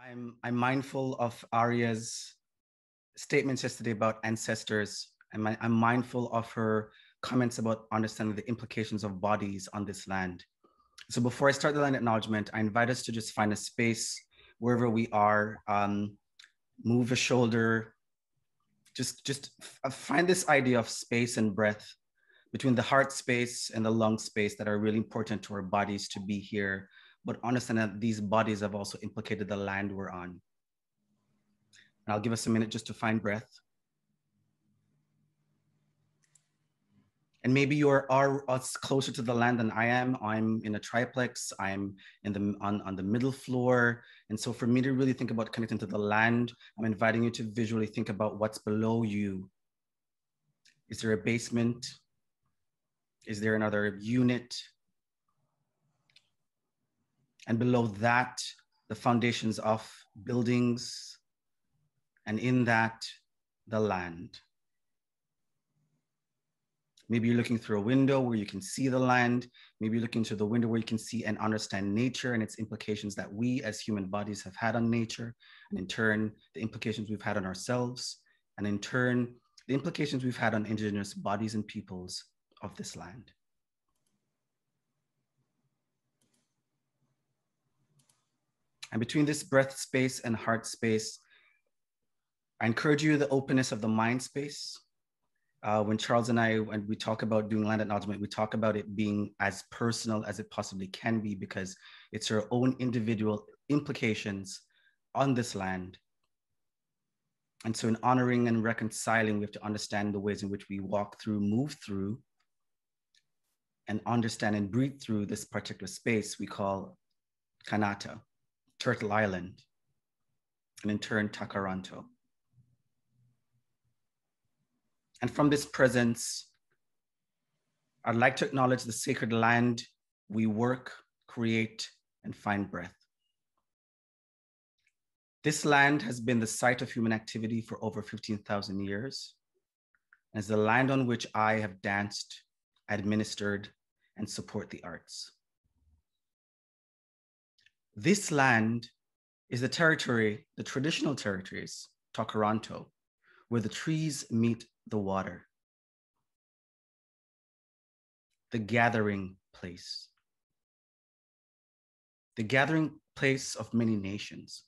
I'm mindful of Arya's statements yesterday about ancestors. I'm mindful of her comments about understanding the implications of bodies on this land. So before I start the land acknowledgement, I invite us to just find a space wherever we are, move a shoulder, just find this idea of space and breath between the heart space and the lung space that are really important to our bodies to be here, but understand that these bodies have also implicated the land we're on. And I'll give us a minute just to find breath. And maybe you are closer to the land than I am. I'm in a triplex. I'm on the middle floor. And so for me to really think about connecting to the land, I'm inviting you to visually think about what's below you. Is there a basement? Is there another unit? And below that, the foundations of buildings, and in that, the land. Maybe you're looking through a window where you can see the land. Maybe you're looking through the window where you can see and understand nature and its implications that we as human bodies have had on nature, and in turn, the implications we've had on ourselves, and in turn, the implications we've had on indigenous bodies and peoples of this land. And between this breath space and heart space, I encourage you the openness of the mind space. When Charles and I, when we talk about doing land acknowledgement, we talk about it being as personal as it possibly can be, because it's our own individual implications on this land. And so in honoring and reconciling, we have to understand the ways in which we walk through, move through, and understand and breathe through this particular space we call Kanata, Turtle Island, and in turn, Takaranto. And from this presence, I'd like to acknowledge the sacred land we work, create, and find breath. This land has been the site of human activity for over 15,000 years, and is the land on which I have danced, administered, and support the arts. This land is the territory, the traditional territories, Takaranto, where the trees meet the water, the gathering place of many nations,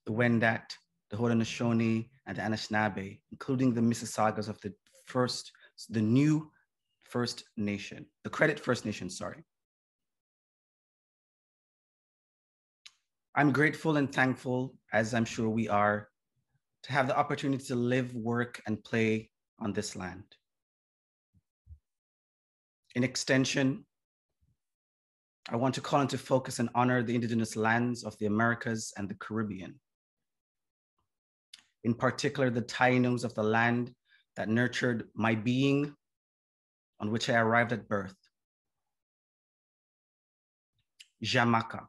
the Wendat, the Haudenosaunee, and the Anishinaabe, including the Mississaugas of the new First Nation, the Credit First Nation, sorry. I'm grateful and thankful, as I'm sure we are, to have the opportunity to live, work, and play on this land. In extension, I want to call into focus and honor the indigenous lands of the Americas and the Caribbean. In particular, the Tainos of the land that nurtured my being, on which I arrived at birth. Jamaica,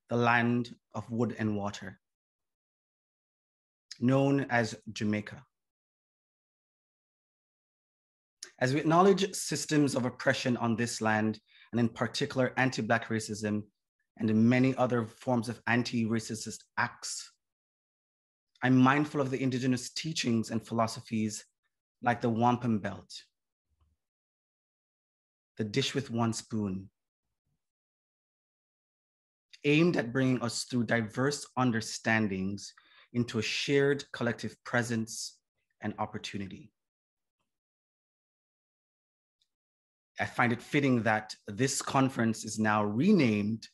the land of wood and water, known as Jamaica. As we acknowledge systems of oppression on this land, and in particular anti-Black racism and in many other forms of anti-racist acts, I'm mindful of the indigenous teachings and philosophies like the wampum belt, the dish with one spoon, aimed at bringing us through diverse understandings into a shared collective presence and opportunity. I find it fitting that this conference is now renamed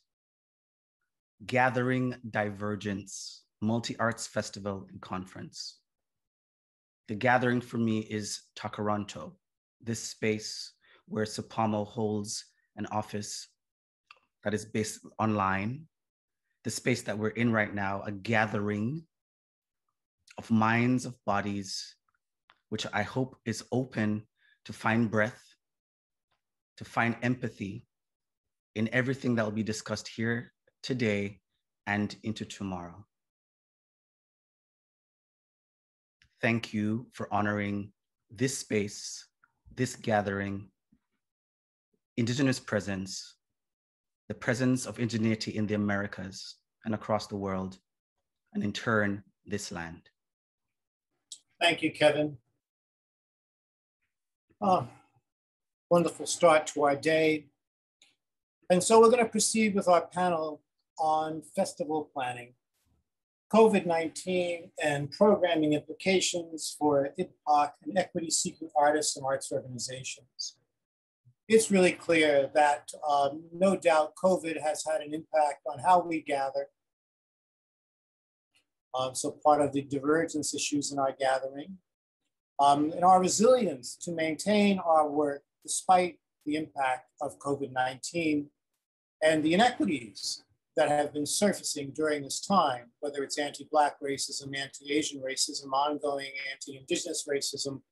Gathering Divergence, Multi-Arts Festival and Conference. The gathering for me is Takaranto, this space where Supamo holds an office that is based online, the space that we're in right now, a gathering of minds, of bodies, which I hope is open to find breath, to find empathy in everything that will be discussed here today and into tomorrow. Thank you for honoring this space, this gathering, indigenous presence, the presence of indigeneity in the Americas and across the world, and in turn, this land. Thank you, Kevin. Oh, wonderful start to our day. And so we're going to proceed with our panel on festival planning, COVID-19 and programming implications for IBPOC and equity-seeking artists and arts organizations. It's really clear that no doubt COVID has had an impact on how we gather. So part of the divergence issues in our gathering, and our resilience to maintain our work despite the impact of COVID-19 and the inequities that have been surfacing during this time, whether it's anti-Black racism, anti-Asian racism, ongoing anti-Indigenous racism,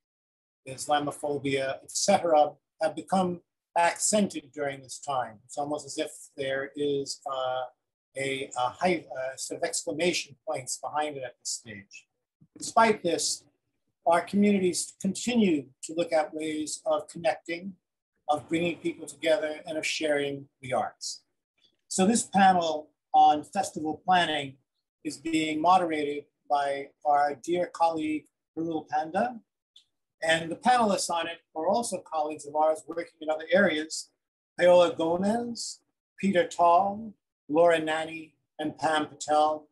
Islamophobia, etc., have become accented during this time. It's almost as if there is a sort of exclamation points behind it at this stage. Despite this, our communities continue to look at ways of connecting, of bringing people together, and of sharing the arts. So this panel on festival planning is being moderated by our dear colleague, Parul Panda, and the panelists on it are also colleagues of ours working in other areas, Paula Gomez, Peter Tall, Laura Nani, and Pam Patel.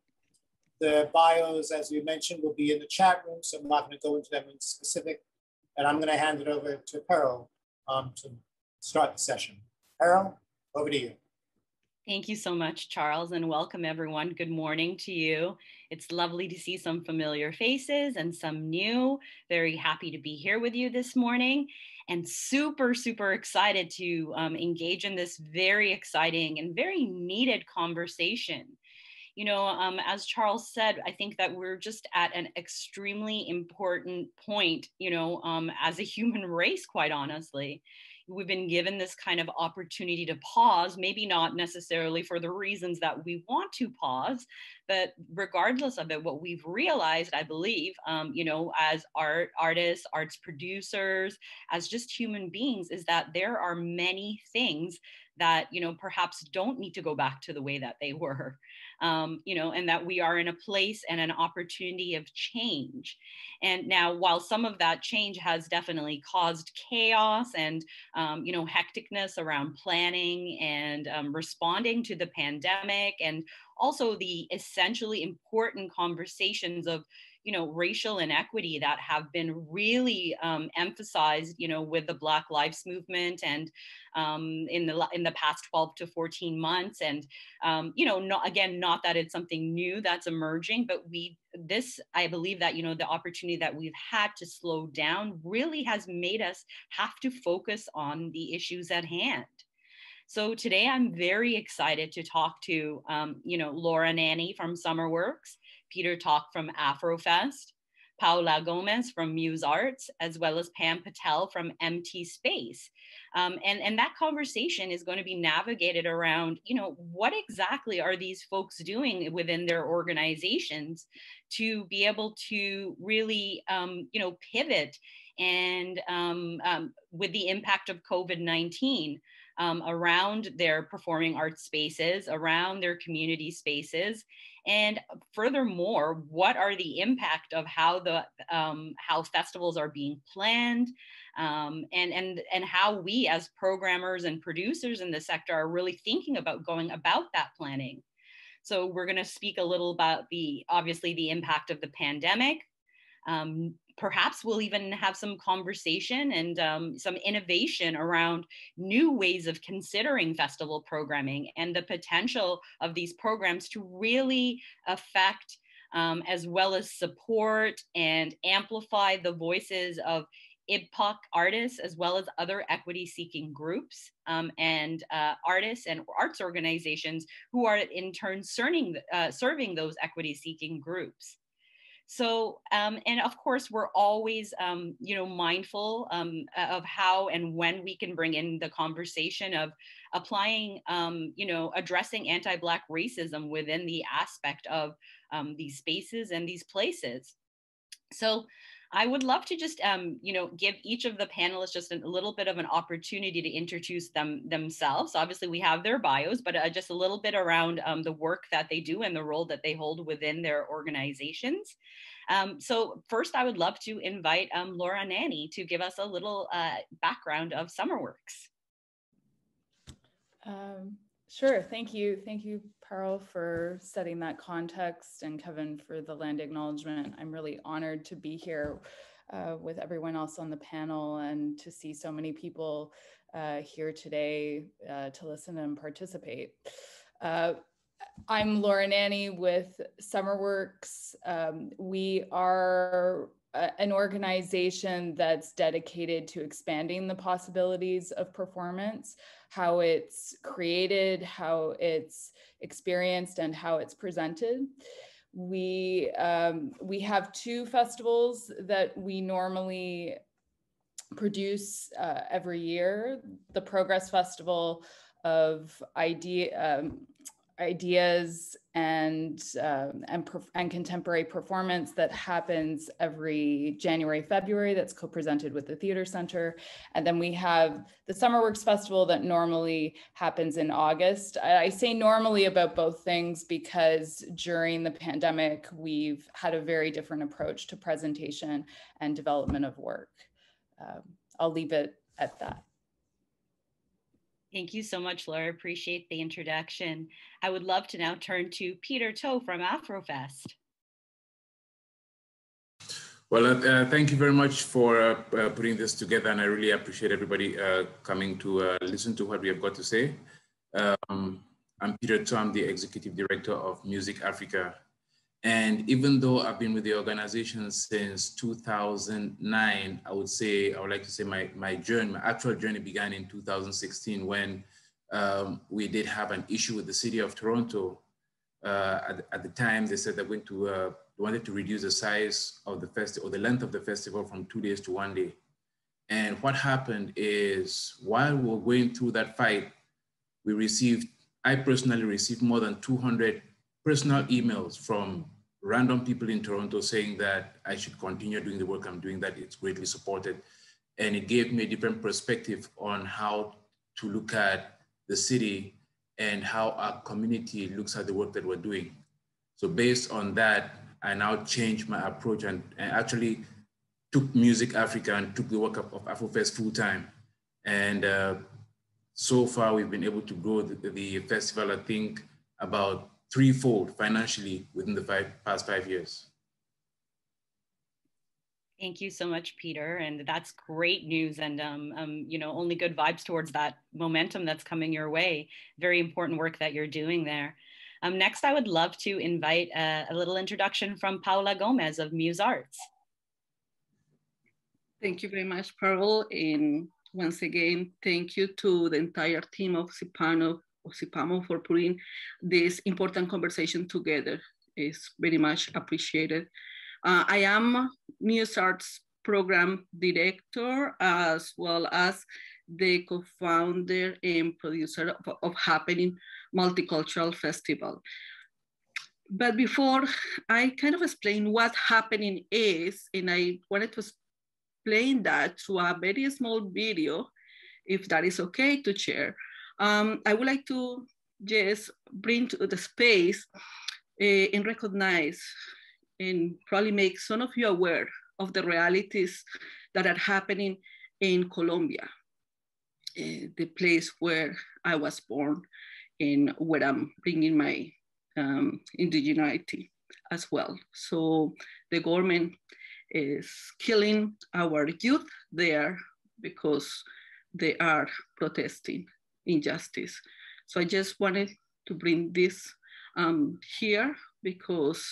The bios, as we mentioned, will be in the chat room, so I'm not going to go into them in specific. And I'm going to hand it over to Pearl to start the session. Pearl, over to you. Thank you so much, Charles, and welcome everyone. Good morning to you. It's lovely to see some familiar faces and some new. Very happy to be here with you this morning and super, super excited to engage in this very exciting and very needed conversation. You know, as Charles said, I think that we're just at an extremely important point, you know, as a human race, quite honestly. We've been given this kind of opportunity to pause, maybe not necessarily for the reasons that we want to pause, but regardless of it, what we've realized, I believe, you know, as artists, arts producers, as just human beings, is that there are many things that, you know, perhaps don't need to go back to the way that they were, you know, and that we are in a place and an opportunity of change. And now, while some of that change has definitely caused chaos and, you know, hecticness around planning and responding to the pandemic, and also the essentially important conversations of, you know, racial inequity that have been really emphasized, you know, with the Black Lives Movement and in the past 12 to 14 months. And, you know, not that it's something new that's emerging, but I believe that, you know, the opportunity that we've had to slow down really has made us have to focus on the issues at hand. So today I'm very excited to talk to, you know, Laura Nani from Summerworks, Peter Talk from Afrofest, Paula Gomez from Muse Arts, as well as Pam Patel from MT Space. And that conversation is going to be navigated around, you know, what exactly are these folks doing within their organizations to be able to really, you know, pivot and with the impact of COVID-19 around their performing arts spaces, around their community spaces. And furthermore, what are the impact of how how festivals are being planned, and how we as programmers and producers in the sector are really thinking about going about that planning. So we're going to speak a little about obviously the impact of the pandemic. Perhaps we'll even have some conversation and some innovation around new ways of considering festival programming and the potential of these programs to really affect as well as support and amplify the voices of IBPOC artists as well as other equity-seeking groups and artists and arts organizations who are in turn serving those equity-seeking groups. So, and of course, we're always, you know, mindful of how and when we can bring in the conversation of applying, you know, addressing anti-Black racism within the aspect of these spaces and these places. So I would love to just, give each of the panelists just a little bit of an opportunity to introduce themselves. Obviously, we have their bios, but just a little bit around the work that they do and the role that they hold within their organizations. So first, I would love to invite Laura Nanny to give us a little background of SummerWorks. Sure. Thank you. Thank you, Pearl, for setting that context, and Kevin for the land acknowledgement. I'm really honored to be here with everyone else on the panel and to see so many people here today to listen and participate. I'm Laura Nanny with SummerWorks. We are an organization that's dedicated to expanding the possibilities of performance, how it's created, how it's experienced, and how it's presented. We have two festivals that we normally produce every year: the Progress Festival of ideas and contemporary performance that happens every January, February, that's co-presented with the Theater Center. And then we have the SummerWorks Festival that normally happens in August. I say normally about both things because during the pandemic, we've had a very different approach to presentation and development of work. I'll leave it at that. Thank you so much, Laura. Appreciate the introduction. I would love to now turn to Peter Toe from Afrofest. Well, thank you very much for putting this together, and I really appreciate everybody coming to listen to what we have got to say. I'm Peter Toe. I'm the Executive Director of Music Africa. And even though I've been with the organization since 2009, I would like to say my actual journey began in 2016 when we did have an issue with the city of Toronto. At the time, they said they wanted to reduce the size of the festival, or the length of the festival, from 2 days to 1 day. And what happened is, while we were going through that fight, I personally received more than 200 personal emails from random people in Toronto saying that I should continue doing the work I'm doing, that it's greatly supported. And it gave me a different perspective on how to look at the city and how our community looks at the work that we're doing. So based on that, I now changed my approach and actually took Music Africa and took the work of Afrofest full time. And so far we've been able to grow the festival, I think, about threefold financially within the past 5 years. Thank you so much, Peter. And that's great news. And, only good vibes towards that momentum that's coming your way. Very important work that you're doing there. Next, I would love to invite a little introduction from Paula Gomez of Muse Arts. Thank you very much, Pearl. And once again, thank you to the entire team of CIPAMO for putting this important conversation together. It's very much appreciated. I am Muse Arts Program Director, as well as the co-founder and producer of Happening Multicultural Festival. But before I kind of explain what Happening is, and I wanted to explain that through a very small video, if that is okay to share. I would like to just bring to the space and recognize and probably make some of you aware of the realities that are happening in Colombia, the place where I was born and where I'm bringing my indigeneity as well. So the government is killing our youth there because they are protesting injustice. So I just wanted to bring this here because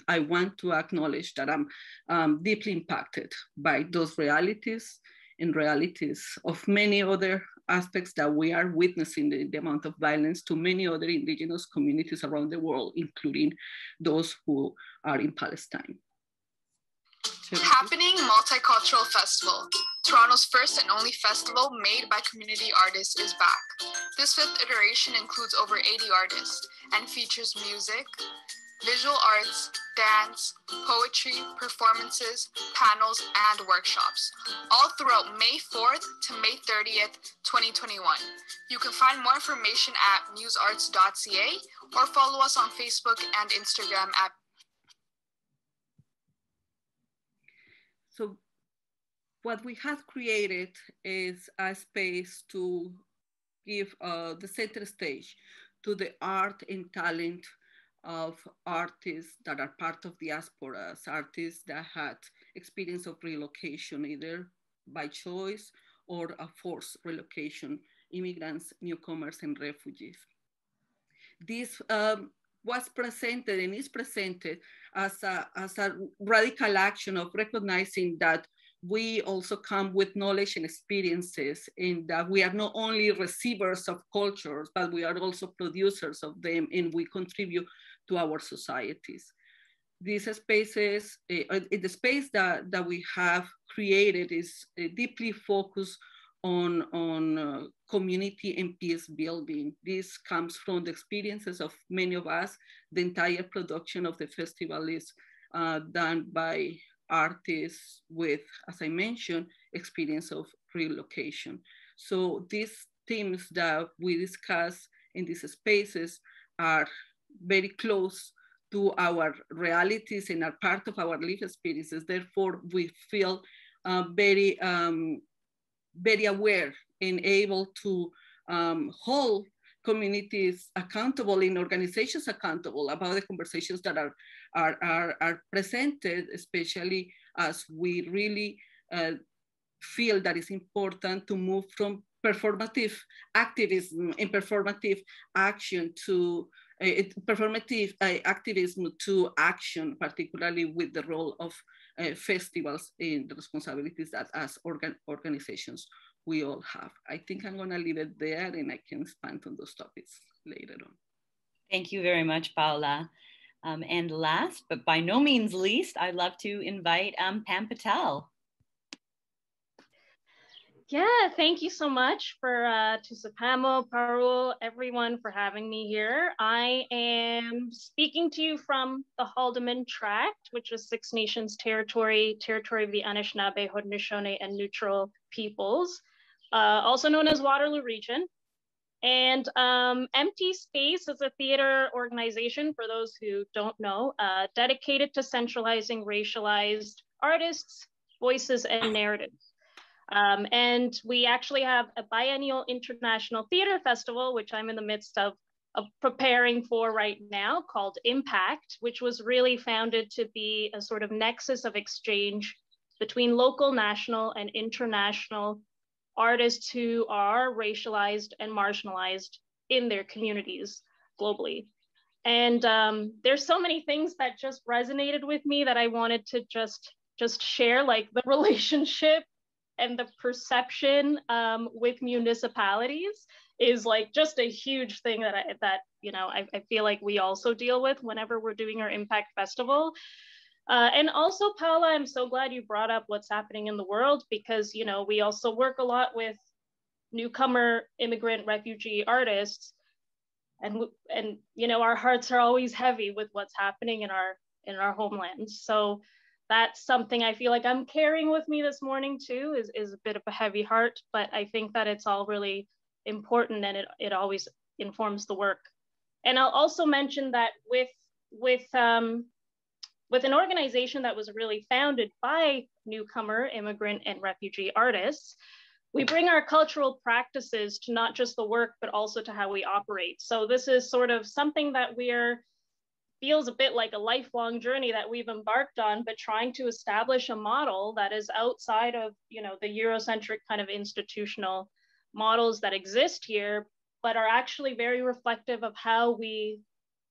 I want to acknowledge that I'm deeply impacted by those realities and realities of many other aspects that we are witnessing, the amount of violence to many other indigenous communities around the world, including those who are in Palestine. Happening Multicultural Festival, Toronto's first and only festival made by community artists, is back. This 5th iteration includes over 80 artists and features music, visual arts, dance, poetry, performances, panels, and workshops, all throughout May 4th to May 30th, 2021. You can find more information at musearts.ca or follow us on Facebook and Instagram at. So what we have created is a space to give the center stage to the art and talent of artists that are part of diasporas, artists that had experience of relocation, either by choice or a forced relocation, immigrants, newcomers, and refugees. This was presented and is presented as a radical action of recognizing that we also come with knowledge and experiences, and that we are not only receivers of cultures, but we are also producers of them, and we contribute to our societies. These spaces, the space that we have created is deeply focused on community and peace building. This comes from the experiences of many of us. The entire production of the festival is done by artists with, as I mentioned, experience of relocation. So these themes that we discuss in these spaces are very close to our realities and are part of our lived experiences. Therefore, we feel very aware and able to hold communities accountable and organizations accountable about the conversations that are presented, especially as we really feel that it's important to move from performative activism and performative action to performative activism to action, particularly with the role of festivals and the responsibilities that as organizations we all have. I think I'm gonna leave it there, and I can expand on those topics later on. Thank you very much, Paula. And last, but by no means least, I'd love to invite Pam Patel. Yeah, thank you so much to Sepamo, Parul, everyone for having me here. I am speaking to you from the Haldeman Tract, which is Six Nations territory of the Anishinaabe, Haudenosaunee, and Neutral peoples, also known as Waterloo Region. And Empty Space is a theater organization, for those who don't know, dedicated to centralizing racialized artists, voices, and narratives. And we actually have a biennial international theater festival, which I'm in the midst of preparing for right now, called Impact, which was really founded to be a sort of nexus of exchange between local, national, and international artists who are racialized and marginalized in their communities globally. And there's so many things that just resonated with me that I wanted to just share, like the relationship and the perception with municipalities is like just a huge thing that I feel like we also deal with whenever we're doing our Impact Festival. And also, Paula, I'm so glad you brought up what's happening in the world, because we also work a lot with newcomer, immigrant, refugee artists, and our hearts are always heavy with what's happening in our homelands. So that's something I feel like I'm carrying with me this morning too, is a bit of a heavy heart, but I think that it's all really important, and it always informs the work. And I'll also mention that with an organization that was really founded by newcomer, immigrant, and refugee artists, we bring our cultural practices to not just the work, but also to how we operate. So this is sort of something that feels a bit like a lifelong journey that we've embarked on, but trying to establish a model that is outside of, the Eurocentric kind of institutional models that exist here, but are actually very reflective of how we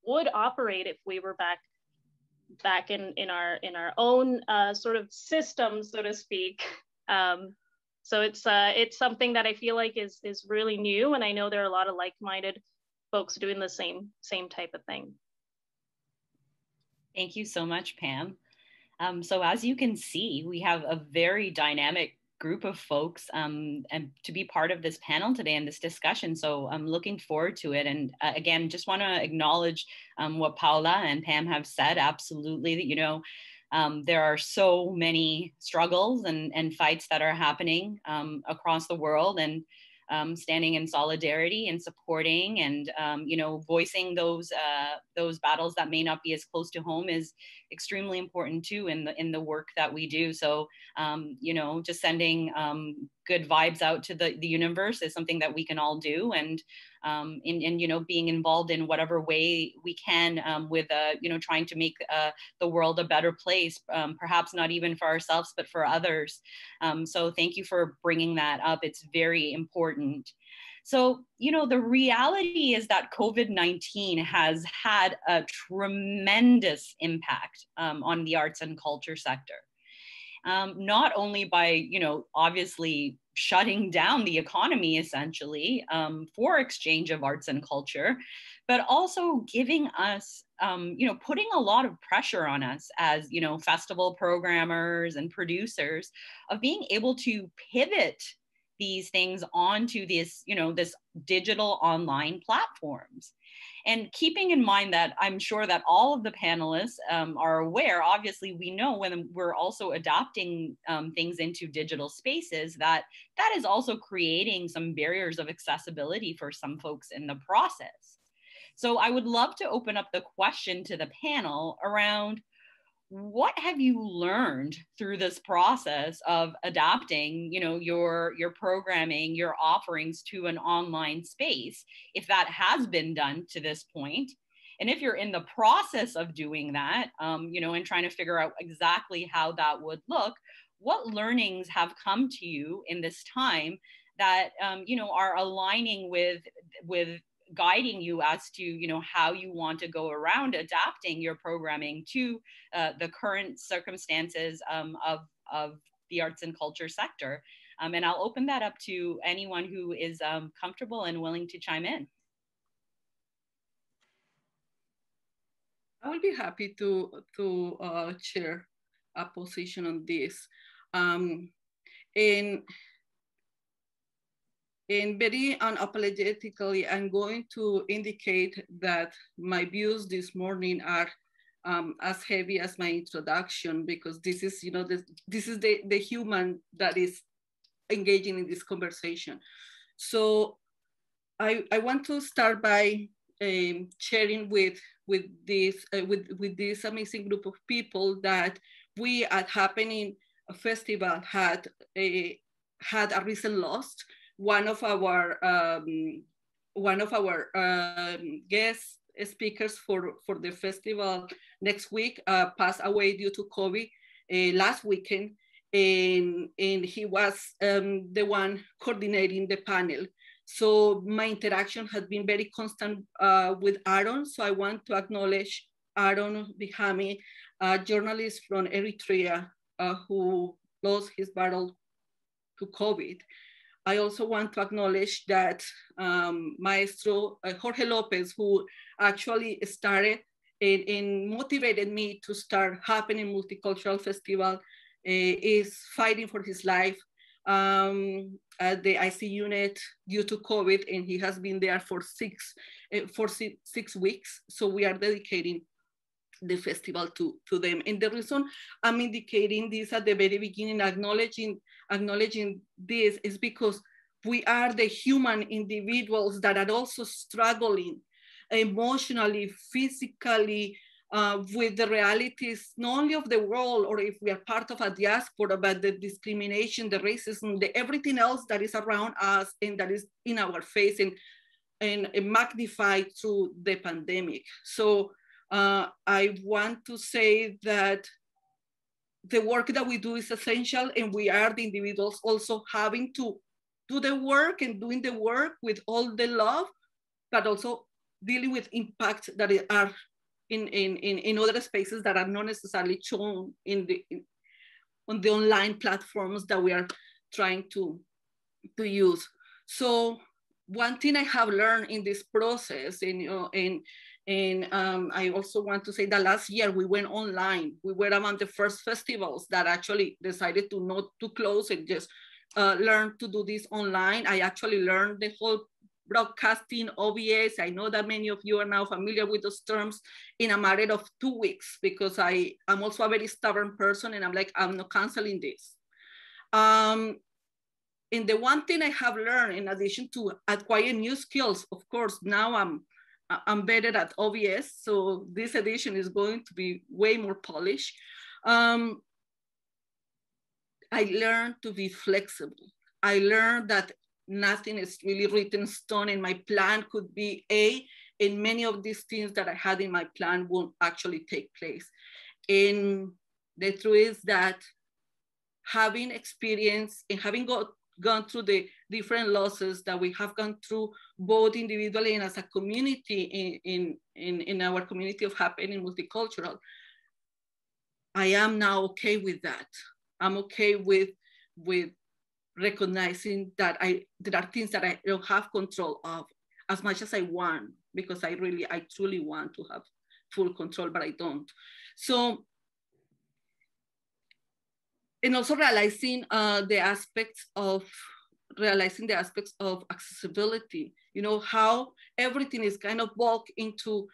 would operate if we were back in our own sort of system, so to speak. So it's something that I feel like is really new, and I know there are a lot of like-minded folks doing the same type of thing. Thank you so much, Pam. So as you can see, we have a very dynamic group of folks and to be part of this panel today and this discussion. So I'm looking forward to it. And again, just want to acknowledge what Paula and Pam have said. Absolutely, that, you know, there are so many struggles and fights that are happening across the world, and standing in solidarity and supporting and you know, voicing those battles that may not be as close to home is extremely important too in the work that we do. So you know, just sending good vibes out to the universe is something that we can all do, and in you know, being involved in whatever way we can with you know, trying to make the world a better place, perhaps not even for ourselves but for others. So thank you for bringing that up. It's very important. So, you know, the reality is that COVID-19 has had a tremendous impact on the arts and culture sector. Not only by, you know, obviously shutting down the economy essentially for exchange of arts and culture, but also giving us, you know, putting a lot of pressure on us as, you know, festival programmers and producers of being able to pivot these things onto this, you know, this digital online platforms. And keeping in mind that I'm sure that all of the panelists are aware, obviously we know when we're also adopting things into digital spaces, that is also creating some barriers of accessibility for some folks in the process. So I would love to open up the question to the panel around, what have you learned through this process of adapting, you know, your programming, your offerings to an online space, if that has been done to this point? And if you're in the process of doing that, you know, and trying to figure out exactly how that would look, what learnings have come to you in this time that, you know, are aligning with guiding you as to, you know, how you want to go around adapting your programming to the current circumstances of the arts and culture sector. And I'll open that up to anyone who is comfortable and willing to chime in. I will be happy to share a position on this. And very unapologetically, I'm going to indicate that my views this morning are as heavy as my introduction, because this is, you know, this is the human that is engaging in this conversation. So I want to start by sharing with this amazing group of people that we at Happening Festival had a recent loss. One of our guest speakers for the festival next week passed away due to COVID last weekend, and he was the one coordinating the panel. So my interaction has been very constant with Aaron. So I want to acknowledge Aaron Bihami, a journalist from Eritrea who lost his battle to COVID. I also want to acknowledge that Maestro Jorge Lopez, who actually started and motivated me to start Happening Multicultural Festival, is fighting for his life at the IC unit due to COVID, and he has been there for six weeks. So we are dedicating the festival to them. And the reason I'm indicating this at the very beginning, acknowledging this, is because we are the human individuals that are also struggling emotionally, physically, with the realities, not only of the world, or if we are part of a diaspora, but the discrimination, the racism, the everything else that is around us and that is in our face and magnified through the pandemic. So I want to say that the work that we do is essential, and we are the individuals also having to do the work and doing the work with all the love, but also dealing with impacts that are in other spaces that are not necessarily shown on the online platforms that we are trying to use. So one thing I have learned in this process, and I also want to say that last year we went online. We were among the first festivals that actually decided to not to close and just learn to do this online. I actually learned the whole broadcasting, OBS. I know that many of you are now familiar with those terms in a matter of 2 weeks, because I'm also a very stubborn person, and I'm like, I'm not canceling this. And the one thing I have learned, in addition to acquiring new skills, of course, now I'm better at OBS, so this edition is going to be way more polished. I learned to be flexible. I learned that nothing is really written in stone, and my plan could be A, and many of these things that I had in my plan won't actually take place. And the truth is that having experience and having gone through the different losses that we have gone through, both individually and as a community in our community of happening multicultural, I am now okay with that. I'm okay with recognizing that there are things that I don't have control of as much as I want, because I truly want to have full control, but I don't. So, and also realizing the aspects of accessibility, you know, how everything is kind of bulked into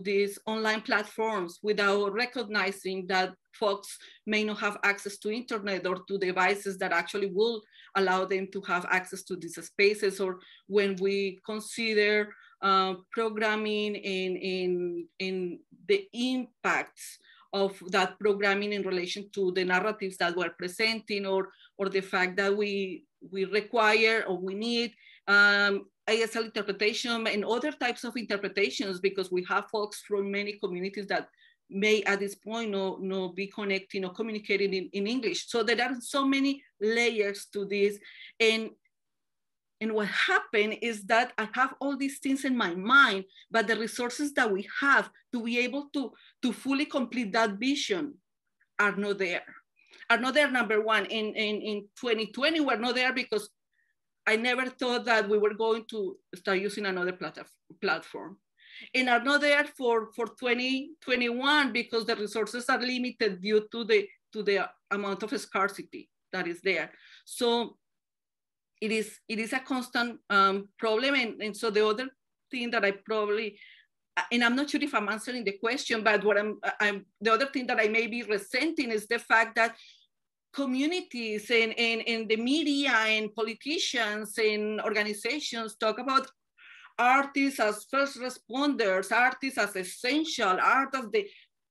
these online platforms without recognizing that folks may not have access to internet or to devices that actually will allow them to have access to these spaces. Or when we consider programming in the impacts of that programming in relation to the narratives that we're presenting, or the fact that we require or we need ASL interpretation and other types of interpretations, because we have folks from many communities that may at this point no be connecting or communicating in English. So there are so many layers to this. And what happened is that I have all these things in my mind, but the resources that we have to be able to fully complete that vision are not there. Number one. In 2020, we're not there because I never thought that we were going to start using another platform. And are not there for 2021 because the resources are limited due to the amount of scarcity that is there. So it is a constant problem. And so the other thing that I probably, and I'm not sure if I'm answering the question, but what the other thing that I may be resenting is the fact that communities and the media and politicians and organizations talk about artists as first responders, artists as essential, art as the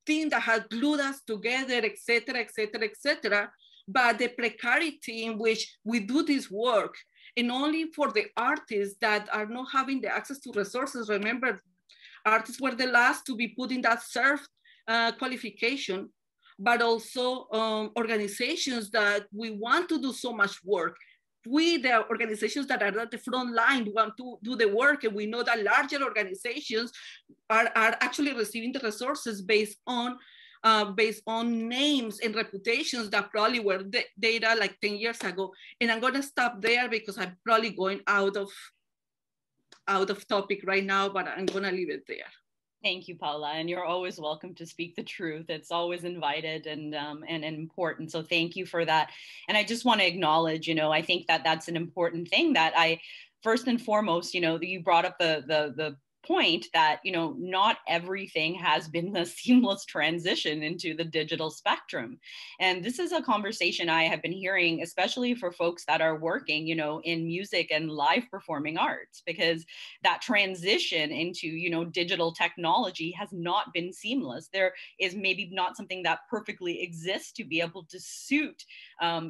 thing that has glued us together, et cetera, et cetera, et cetera. But the precarity in which we do this work, and only for the artists that are not having the access to resources. Remember, artists were the last to be put in that SERF qualification, but also organizations that we want to do so much work. We, the organizations that are at the front line, want to do the work, and we know that larger organizations are actually receiving the resources based on names and reputations that probably were data like 10 years ago. And I'm gonna stop there because I'm probably going out of topic right now, but I'm gonna leave it there. Thank you, Paula, and you're always welcome to speak the truth. It's always invited and important. So thank you for that. And I just want to acknowledge, you know, I think that that's an important thing that I, first and foremost, you know, you brought up the point that, you know, not everything has been a seamless transition into the digital spectrum. And this is a conversation I have been hearing, especially for folks that are working, you know, in music and live performing arts, because that transition into, you know, digital technology has not been seamless. There is maybe not something that perfectly exists to be able to suit,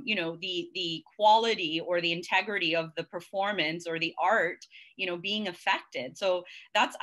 you know, the quality or the integrity of the performance or the art, you know, being affected. So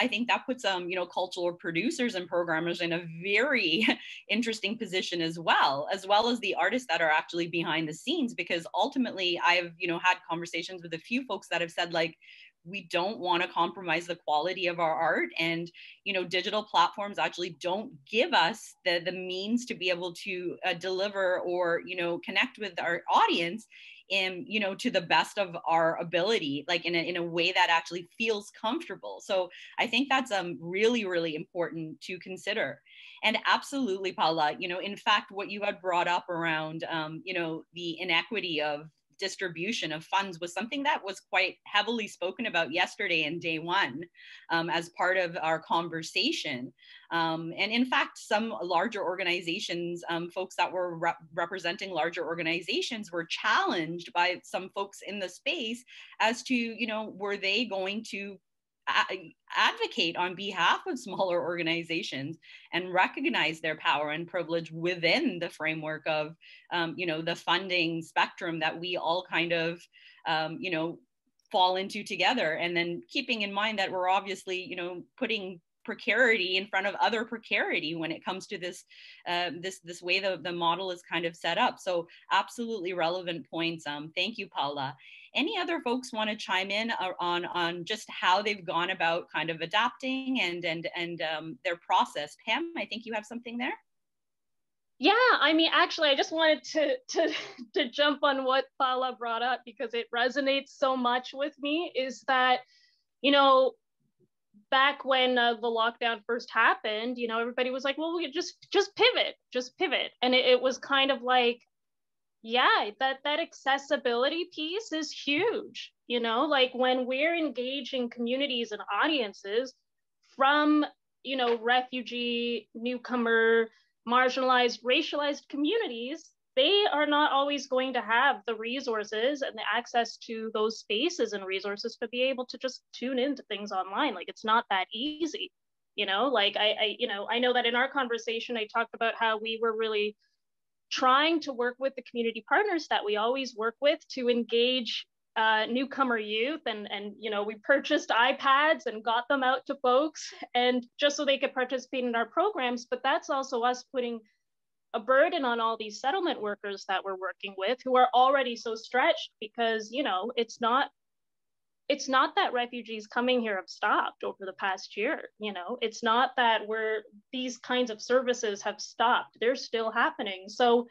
I think that puts you know, cultural producers and programmers in a very interesting position as well as the artists that are actually behind the scenes, because ultimately I've, you know, had conversations with a few folks that have said, like, we don't want to compromise the quality of our art, and, you know, digital platforms actually don't give us the means to be able to deliver or, you know, connect with our audience in, you know, to the best of our ability, like in a way that actually feels comfortable. So I think that's really, really important to consider. And absolutely, Paula, you know, in fact, what you had brought up around, you know, the inequity of distribution of funds was something that was quite heavily spoken about yesterday and day one as part of our conversation. And in fact, some larger organizations, folks that were representing larger organizations were challenged by some folks in the space as to, you know, were they going to advocate on behalf of smaller organizations and recognize their power and privilege within the framework of, you know, the funding spectrum that we all kind of, you know, fall into together. And then keeping in mind that we're obviously, you know, putting precarity in front of other precarity when it comes to this, this way the model is kind of set up. So absolutely relevant points. Thank you, Paula. Any other folks want to chime in on just how they've gone about kind of adapting and their process? Pam, I think you have something there. Yeah, I mean, actually, I just wanted to jump on what Paula brought up because it resonates so much with me. Is that, you know, back when the lockdown first happened, you know, everybody was like, well, we just pivot, and it was kind of like, yeah, that accessibility piece is huge. You know, like when we're engaging communities and audiences from, you know, refugee, newcomer, marginalized, racialized communities, they are not always going to have the resources and the access to those spaces and resources to be able to just tune into things online. Like, it's not that easy, you know. Like I know that in our conversation, I talked about how we were really trying to work with the community partners that we always work with to engage newcomer youth, and you know, we purchased iPads and got them out to folks, and just so they could participate in our programs. But that's also us putting a burden on all these settlement workers that we're working with, who are already so stretched because, you know, it's not that refugees coming here have stopped over the past year. You know, it's not that these kinds of services have stopped. They're still happening. So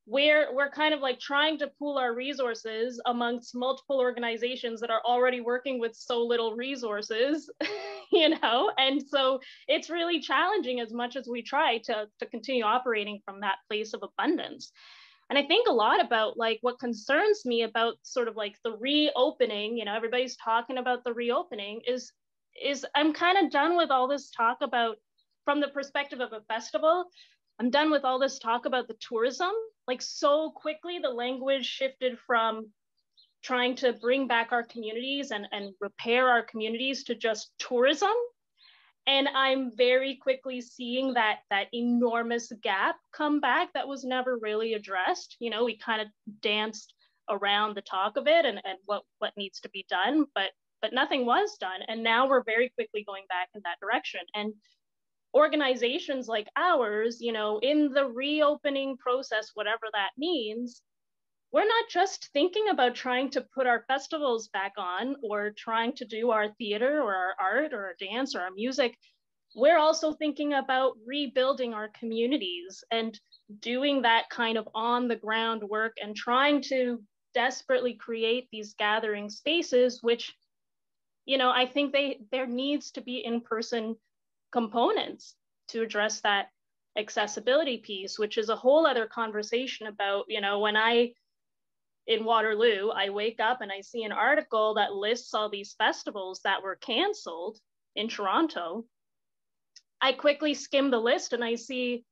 we're kind of like trying to pool our resources amongst multiple organizations that are already working with so little resources, you know? And so it's really challenging as much as we try to continue operating from that place of abundance. And I think a lot about like what concerns me about sort of like the reopening, you know, everybody's talking about the reopening, is I'm kind of done with all this talk about, from the perspective of a festival, I'm done with all this talk about the tourism. Like, so quickly the language shifted from trying to bring back our communities and repair our communities to just tourism. And I'm very quickly seeing that enormous gap come back that was never really addressed. You know, we kind of danced around the talk of it and what needs to be done, but nothing was done. And now we're very quickly going back in that direction. And organizations like ours, you know, in the reopening process, whatever that means, we're not just thinking about trying to put our festivals back on or trying to do our theater or our art or our dance or our music. We're also thinking about rebuilding our communities and doing that kind of on the ground work and trying to desperately create these gathering spaces, which, you know, I think there needs to be in-person components to address that accessibility piece, which is a whole other conversation about, you know, when in Waterloo, I wake up and I see an article that lists all these festivals that were canceled in Toronto. I quickly skim the list and I see,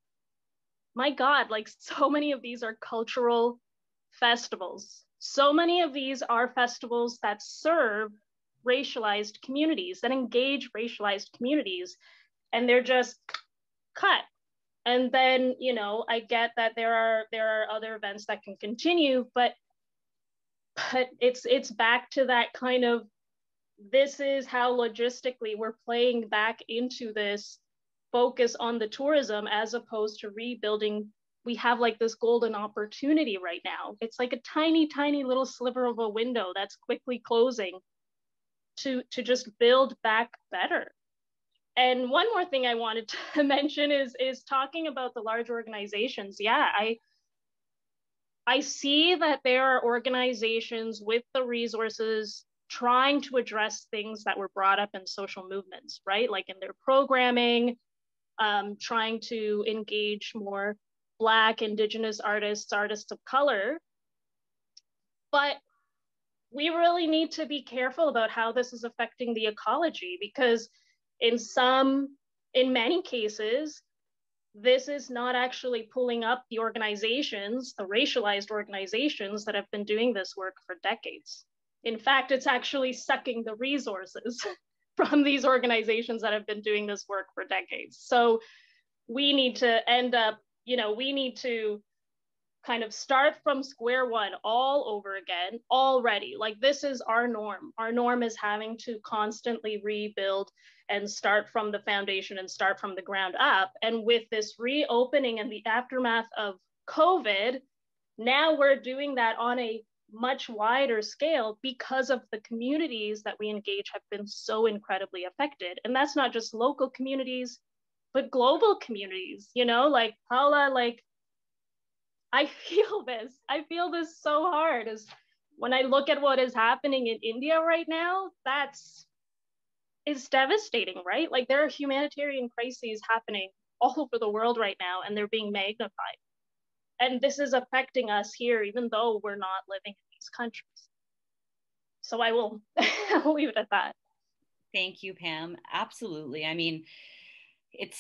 my God, like so many of these are cultural festivals. So many of these are festivals that serve racialized communities, that engage racialized communities, and they're just cut. And then, you know, I get that there are other events that can continue, but it's back to that kind of, this is how logistically we're playing back into this focus on the tourism as opposed to rebuilding. We have like this golden opportunity right now. It's like a tiny, tiny little sliver of a window that's quickly closing to just build back better. And one more thing I wanted to mention is talking about the large organizations. Yeah, I see that there are organizations with the resources trying to address things that were brought up in social movements, right? Like in their programming, trying to engage more Black, Indigenous artists of color. But we really need to be careful about how this is affecting the ecology, because in many cases, this is not actually pulling up the organizations, the racialized organizations that have been doing this work for decades. In fact, it's actually sucking the resources from these organizations that have been doing this work for decades. So we need to we need to kind of start from square one all over again already. Like, this is our norm. Our norm is having to constantly rebuild and start from the foundation and start from the ground up. And with this reopening and the aftermath of COVID, now we're doing that on a much wider scale because of the communities that we engage have been so incredibly affected. And that's not just local communities, but global communities, like Paula, like, I feel this so hard. As when I look at what is happening in India right now, it's devastating, right? Like, there are humanitarian crises happening all over the world right now, and they're being magnified. And this is affecting us here, even though we're not living in these countries. So I will I'll leave it at that. Thank you, Pam. Absolutely. I mean, it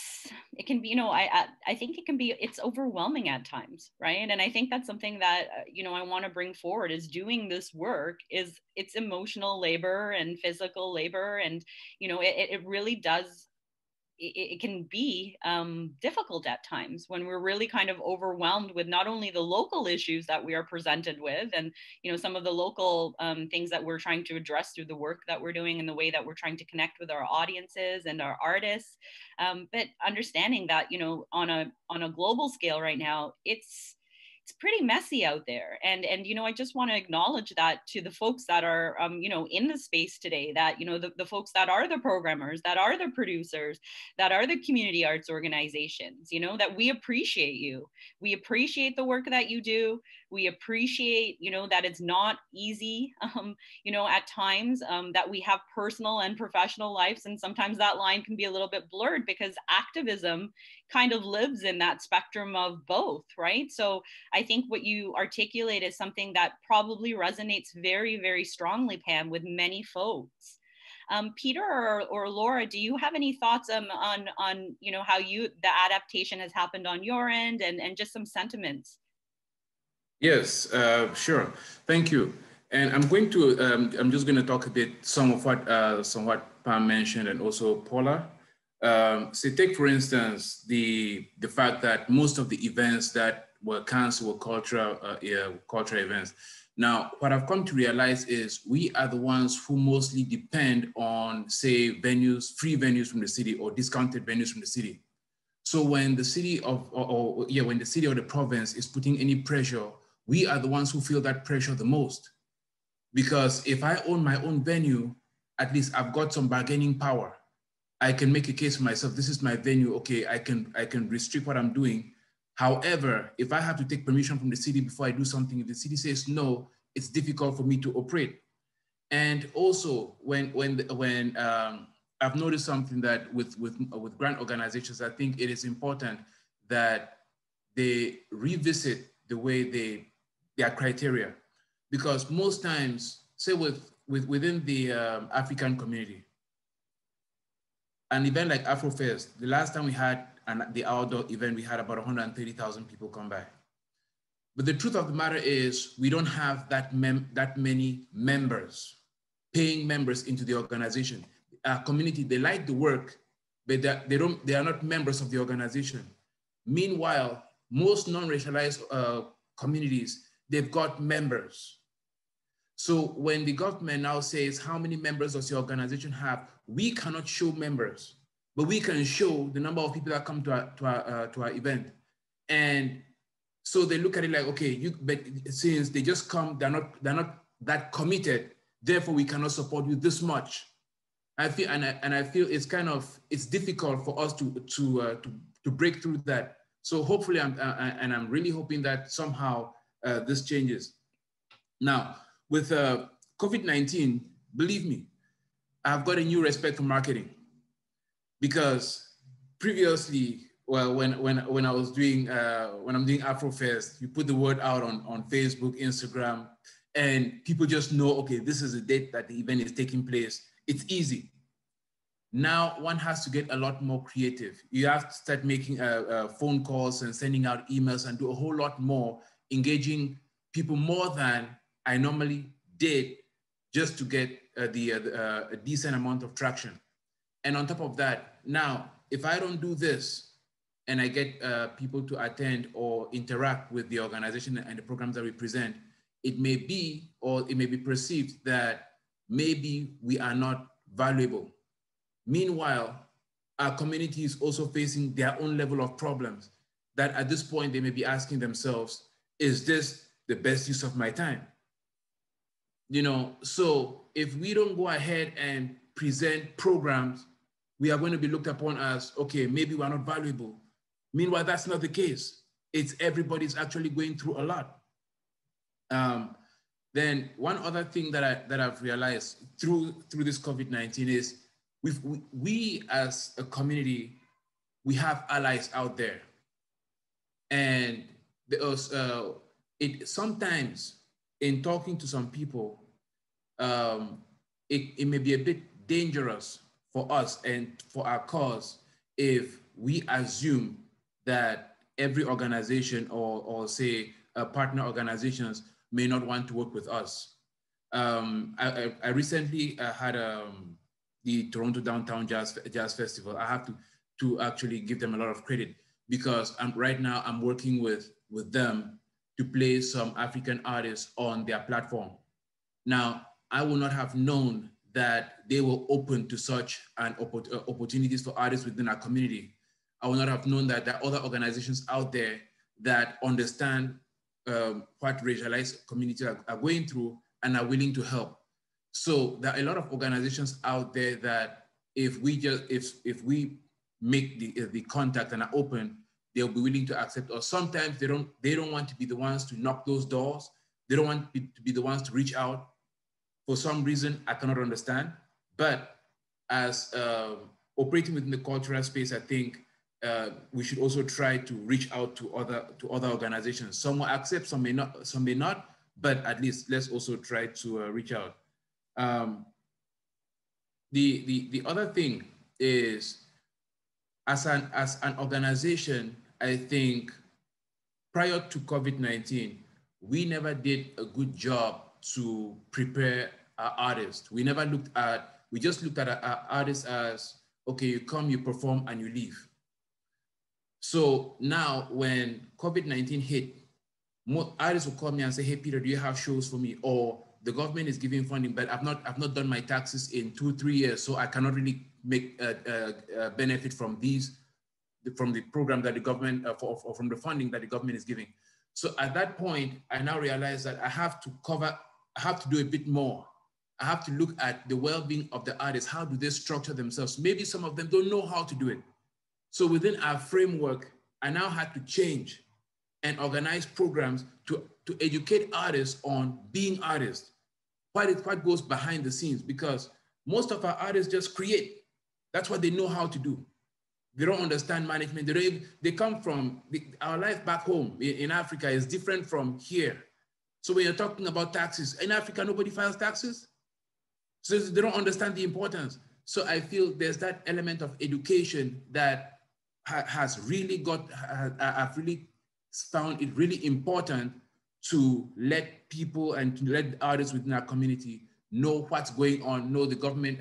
can be, I think it's overwhelming at times, right? And I think that's something that, I want to bring forward is doing this work it's emotional labor and physical labor. And, it really does, it can be difficult at times when we're really kind of overwhelmed with not only the local issues that we are presented with and, some of the local things that we're trying to address through the work that we're doing and the way that we're trying to connect with our audiences and our artists, but understanding that, on a global scale right now, it's pretty messy out there. And I just want to acknowledge that to the folks that are, in the space today, that, the folks that are the programmers, that are the producers, that are the community arts organizations, that we appreciate you. We appreciate the work that you do. We appreciate, that it's not easy, at times, that we have personal and professional lives. And sometimes that line can be a little bit blurred because activism kind of lives in that spectrum of both, right? So I think what you articulate is something that probably resonates very, very strongly, Pam, with many folks. Peter or Laura, do you have any thoughts on how the adaptation has happened on your end and just some sentiments? Yes, sure. Thank you. And I'm just going to talk a bit some of what Pam mentioned and also Paula. So take, for instance, the fact that most of the events that were canceled were cultural events. Now, what I've come to realize is we are the ones who mostly depend on, say, free venues from the city or discounted venues from the city. So when the city when the city or the province is putting any pressure, we are the ones who feel that pressure the most. Because if I own my own venue, at least I've got some bargaining power. I can make a case for myself. This is my venue. Okay, I can restrict what I'm doing. However, if I have to take permission from the city before I do something, if the city says no, it's difficult for me to operate. And also, when I've noticed something that with grant organizations, I think it is important that they revisit the way their criteria, because most times, say within the African community, an event like Afrofest, the last time we had the outdoor event, we had about 130,000 people come by. But the truth of the matter is we don't have that many members, paying members into the organization. Our community, they like the work, but they are not members of the organization. Meanwhile, most non-racialized communities, they've got members. So when the government now says, how many members does your organization have? We cannot show members, but we can show the number of people that come to our event. And so they look at it like, okay, but since they just come, they're not that committed, therefore we cannot support you this much. I feel, and I feel it's difficult for us to break through that. So hopefully, I'm really hoping that somehow this changes. Now, with COVID-19, believe me, I've got a new respect for marketing, because previously, well, when I'm doing Afrofest, you put the word out on Facebook, Instagram, and people just know, okay, this is the date that the event is taking place. It's easy. Now one has to get a lot more creative. You have to start making phone calls and sending out emails and do a whole lot more, engaging people more than I normally did, just to get a decent amount of traction. And on top of that, now, if I don't do this and I get people to attend or interact with the organization and the programs that we present, it may be, or it may be perceived that maybe we are not valuable. Meanwhile, our community is also facing their own level of problems that at this point, they may be asking themselves, is this the best use of my time? You know, so if we don't go ahead and present programs, we are going to be looked upon as, okay, maybe we're not valuable. Meanwhile, that's not the case. It's everybody's actually going through a lot. Then one other thing that I've realized through this COVID-19 is we as a community, we have allies out there. And sometimes in talking to some people, it may be a bit dangerous for us and for our cause if we assume that every organization or say partner organizations may not want to work with us. I recently had the Toronto Downtown Jazz Festival. I have to actually give them a lot of credit because right now I'm working with them to play some African artists on their platform. Now, I would not have known that they were open to such an opportunities for artists within our community. I would not have known that there are other organizations out there that understand what racialized communities are going through and are willing to help. So there are a lot of organizations out there that if we make the contact and are open, they'll be willing to accept us. Sometimes they don't want to be the ones to knock those doors. They don't want to be the ones to reach out. For some reason, I cannot understand. But as operating within the cultural space, I think we should also try to reach out to other organizations. Some will accept, some may not, but at least let's also try to reach out. The other thing is, as an organization, I think prior to COVID-19, we never did a good job to prepare our artists. We just looked at our artists as, okay, you come, you perform, and you leave. So now when COVID-19 hit, more artists will call me and say, hey, Peter, do you have shows for me? Or the government is giving funding, but I've not done my taxes in 2-3 years, so I cannot really make benefit from the program that the government, or from the funding that the government is giving. So at that point, I now realize that I have to do a bit more. I have to look at the well-being of the artists. How do they structure themselves? Maybe some of them don't know how to do it. So within our framework, I now had to change and organize programs to educate artists on being artists. What goes behind the scenes, because most of our artists just create. That's what they know how to do. They don't understand management. They come from, our life back home in Africa is different from here. So when you're talking about taxes, in Africa, nobody files taxes. So they don't understand the importance. So I feel there's that element of education that I've really found it really important to let people and to let artists within our community know what's going on, know the government,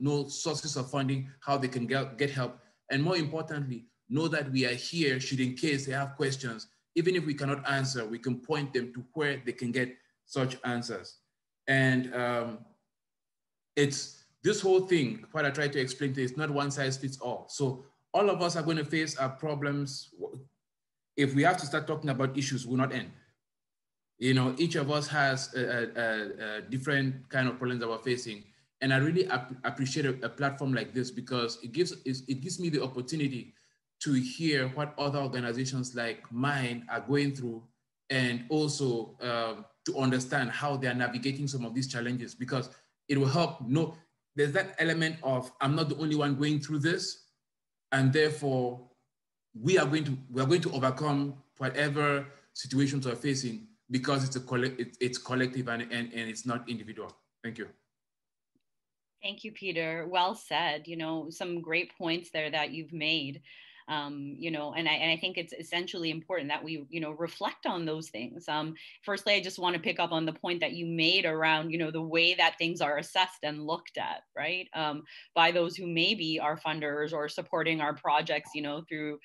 know sources of funding, how they can get help. And more importantly, know that we are here should in case they have questions. Even if we cannot answer, we can point them to where they can get such answers. And it's this whole thing, what I try to explain to you, it's not one size fits all. So all of us are going to face our problems. If we have to start talking about issues, we'll not end. You know, each of us has a different kind of problems that we're facing. And I really appreciate a platform like this because it gives me the opportunity to hear what other organizations like mine are going through, and also to understand how they are navigating some of these challenges, because it will help know there's that element of I'm not the only one going through this, and therefore we are going to overcome whatever situations we're facing, because it's collective and it's not individual. Thank you. Thank you, Peter. Well said. You know, some great points there that you've made. You know, and I think it's essentially important that we, you know, reflect on those things. Firstly, I just want to pick up on the point that you made around, you know, the way that things are assessed and looked at, right, by those who maybe are funders or supporting our projects, you know, through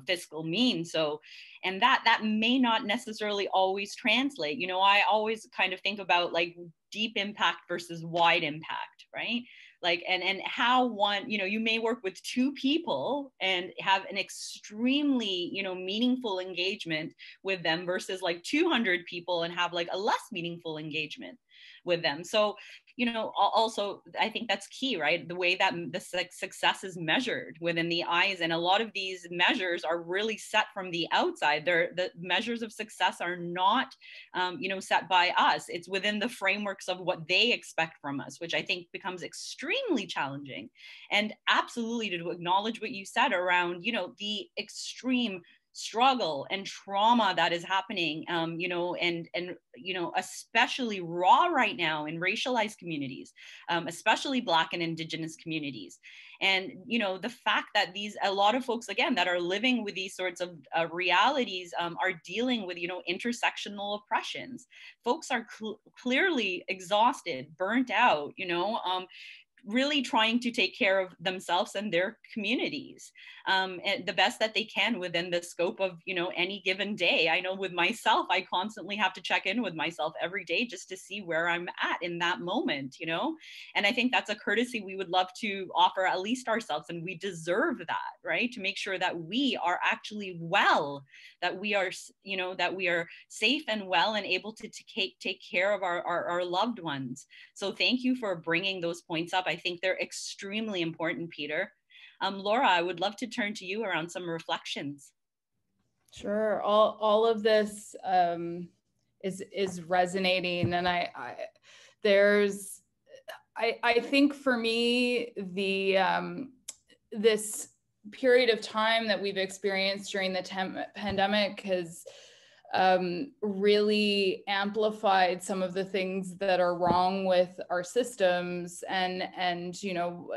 fiscal means. So, and that may not necessarily always translate. You know, I always kind of think about like deep impact versus wide impact, right? Like, and how one, you know, you may work with 2 people and have an extremely, you know, meaningful engagement with them versus like 200 people and have like a less meaningful engagement with them. So, you know, also, I think that's key, right? The way that the success is measured within the eyes. And a lot of these measures are really set from the outside. The measures of success are not, you know, set by us. It's within the frameworks of what they expect from us, which I think becomes extremely challenging. And absolutely to acknowledge what you said around, you know, the extreme struggle and trauma that is happening, you know, and you know, especially raw right now in racialized communities, especially Black and Indigenous communities. And, you know, the fact that a lot of folks, again, that are living with these sorts of realities are dealing with, you know, intersectional oppressions. Folks are clearly exhausted, burnt out, you know, really trying to take care of themselves and their communities and the best that they can within the scope of, you know, any given day. I know with myself, I constantly have to check in with myself every day just to see where I'm at in that moment, you know? And I think that's a courtesy we would love to offer at least ourselves, and we deserve that, right? To make sure that we are actually well, that we are, you know, that we are safe and well and able to take care of our loved ones. So thank you for bringing those points up. I think they're extremely important, Peter. Laura, I would love to turn to you around some reflections. Sure. All of this is resonating, and I think for me, this period of time that we've experienced during the pandemic has really amplified some of the things that are wrong with our systems, and you know,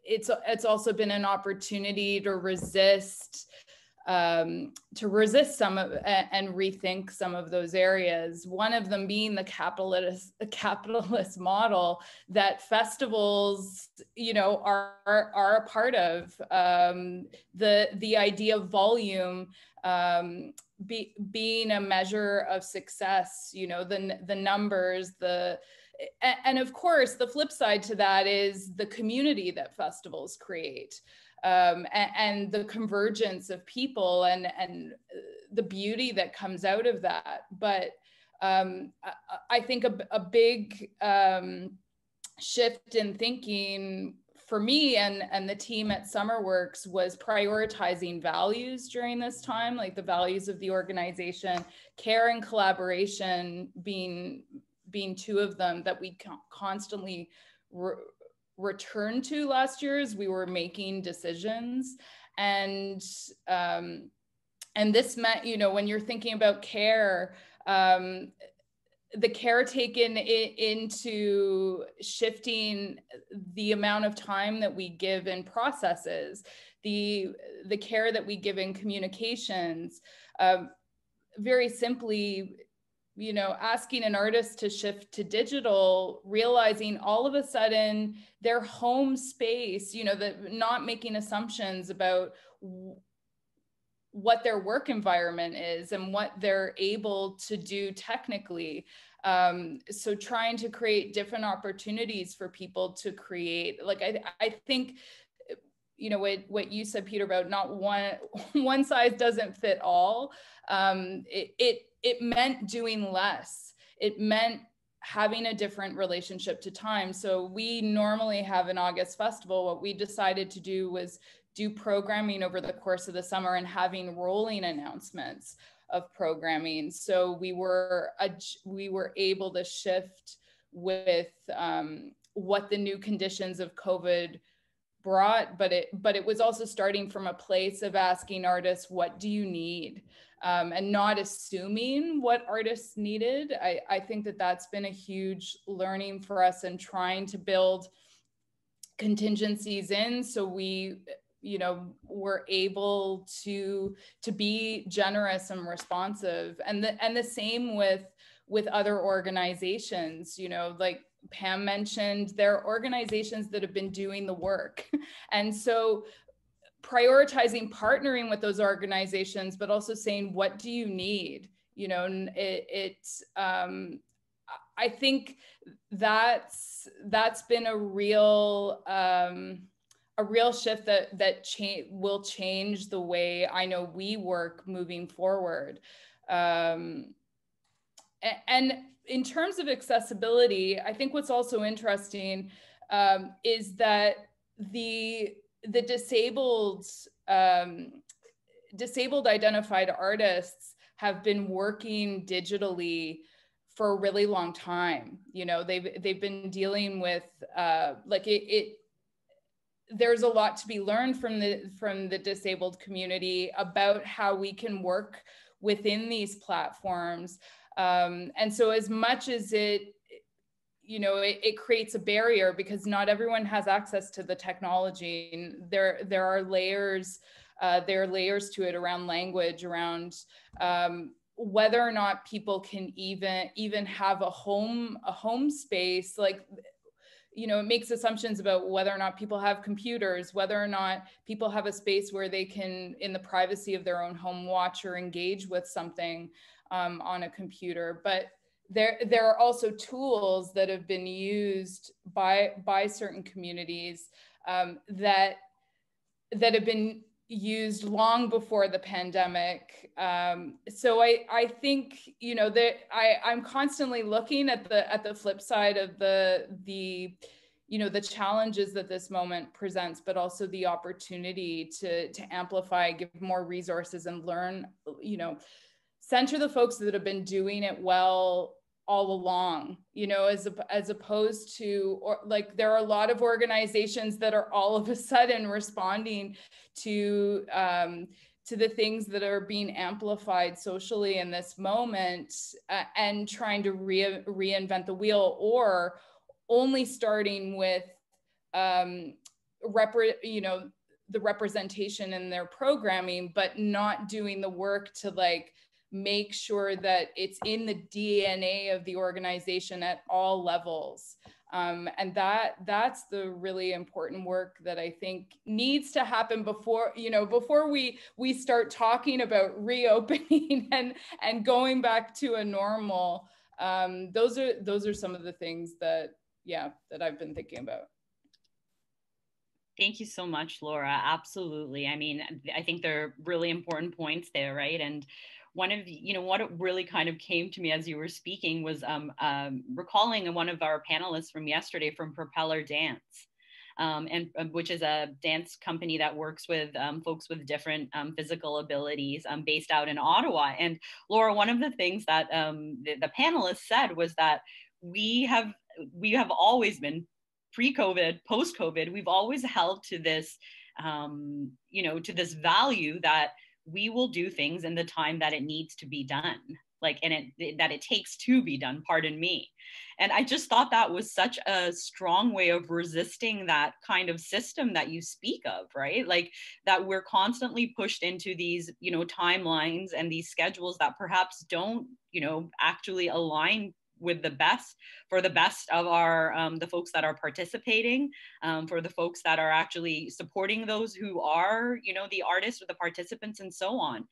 it's also been an opportunity to resist some of and rethink some of those areas. One of them being the capitalist model that festivals, you know, are a part of. The idea of volume being a measure of success, you know, the numbers, and of course, the flip side to that is the community that festivals create, and the convergence of people and the beauty that comes out of that. But I think a big shift in thinking for me and the team at SummerWorks was prioritizing values during this time, like the values of the organization, care and collaboration being 2 of them that we constantly return to last year as we were making decisions. And this meant, you know, when you're thinking about care, the care taken into shifting the amount of time that we give in processes, the care that we give in communications, very simply, you know, asking an artist to shift to digital, realizing all of a sudden their home space, you know, that not making assumptions about what their work environment is and what they're able to do technically. So trying to create different opportunities for people to create, like, I think, you know, what you said, Peter, about not one size doesn't fit all. It meant doing less. It meant having a different relationship to time. So we normally have an August festival. What we decided to do was do programming over the course of the summer and having rolling announcements of programming. So we were able to shift with what the new conditions of COVID brought, but it was also starting from a place of asking artists, what do you need? and not assuming what artists needed. I think that that's been a huge learning for us in trying to build contingencies in, so we, you know, we're able to be generous and responsive. And the same with other organizations, you know, like Pam mentioned, there are organizations that have been doing the work. And so prioritizing partnering with those organizations, but also saying, what do you need? You know, I think that's been a real shift that will change the way I know we work moving forward. And in terms of accessibility, I think what's also interesting is that the disabled identified artists have been working digitally for a really long time. You know, they've been dealing with there's a lot to be learned from the disabled community about how we can work within these platforms. And so as much as it creates a barrier because not everyone has access to the technology, and there are layers to it around language, around whether or not people can even have a home space. Like, you know, it makes assumptions about whether or not people have computers, whether or not people have a space where they can, in the privacy of their own home, watch or engage with something on a computer. But there are also tools that have been used by certain communities that have been used long before the pandemic. So I think, you know, that I'm constantly looking at the flip side of the you know, the challenges that this moment presents, but also the opportunity to amplify, give more resources, and learn, you know, center the folks that have been doing it well all along, you know, as opposed to, or like, there are a lot of organizations that are all of a sudden responding to the things that are being amplified socially in this moment, and trying to reinvent the wheel, or only starting with you know, the representation in their programming, but not doing the work to like make sure that it's in the DNA of the organization at all levels. And that's the really important work that I think needs to happen before, you know, before we start talking about reopening and going back to a normal. Those are some of the things that I've been thinking about. Thank you so much, Laura. Absolutely. I mean, I think they're really important points there, right? And one of, you know, what really kind of came to me as you were speaking was recalling one of our panelists from yesterday from Propeller Dance, and which is a dance company that works with folks with different physical abilities, based out in Ottawa. And Laura, one of the things that the panelists said was that we have always been, pre-COVID, post-COVID, we've always held to this, you know, to this value that we will do things in the time that it needs to be done, like, and that it takes to be done, pardon me. And I just thought that was such a strong way of resisting that kind of system that you speak of, right? Like, that we're constantly pushed into these, you know, timelines and these schedules that perhaps don't, you know, actually align with the best of our the folks that are participating, for the folks that are actually supporting those who are, you know, the artists or the participants and so on.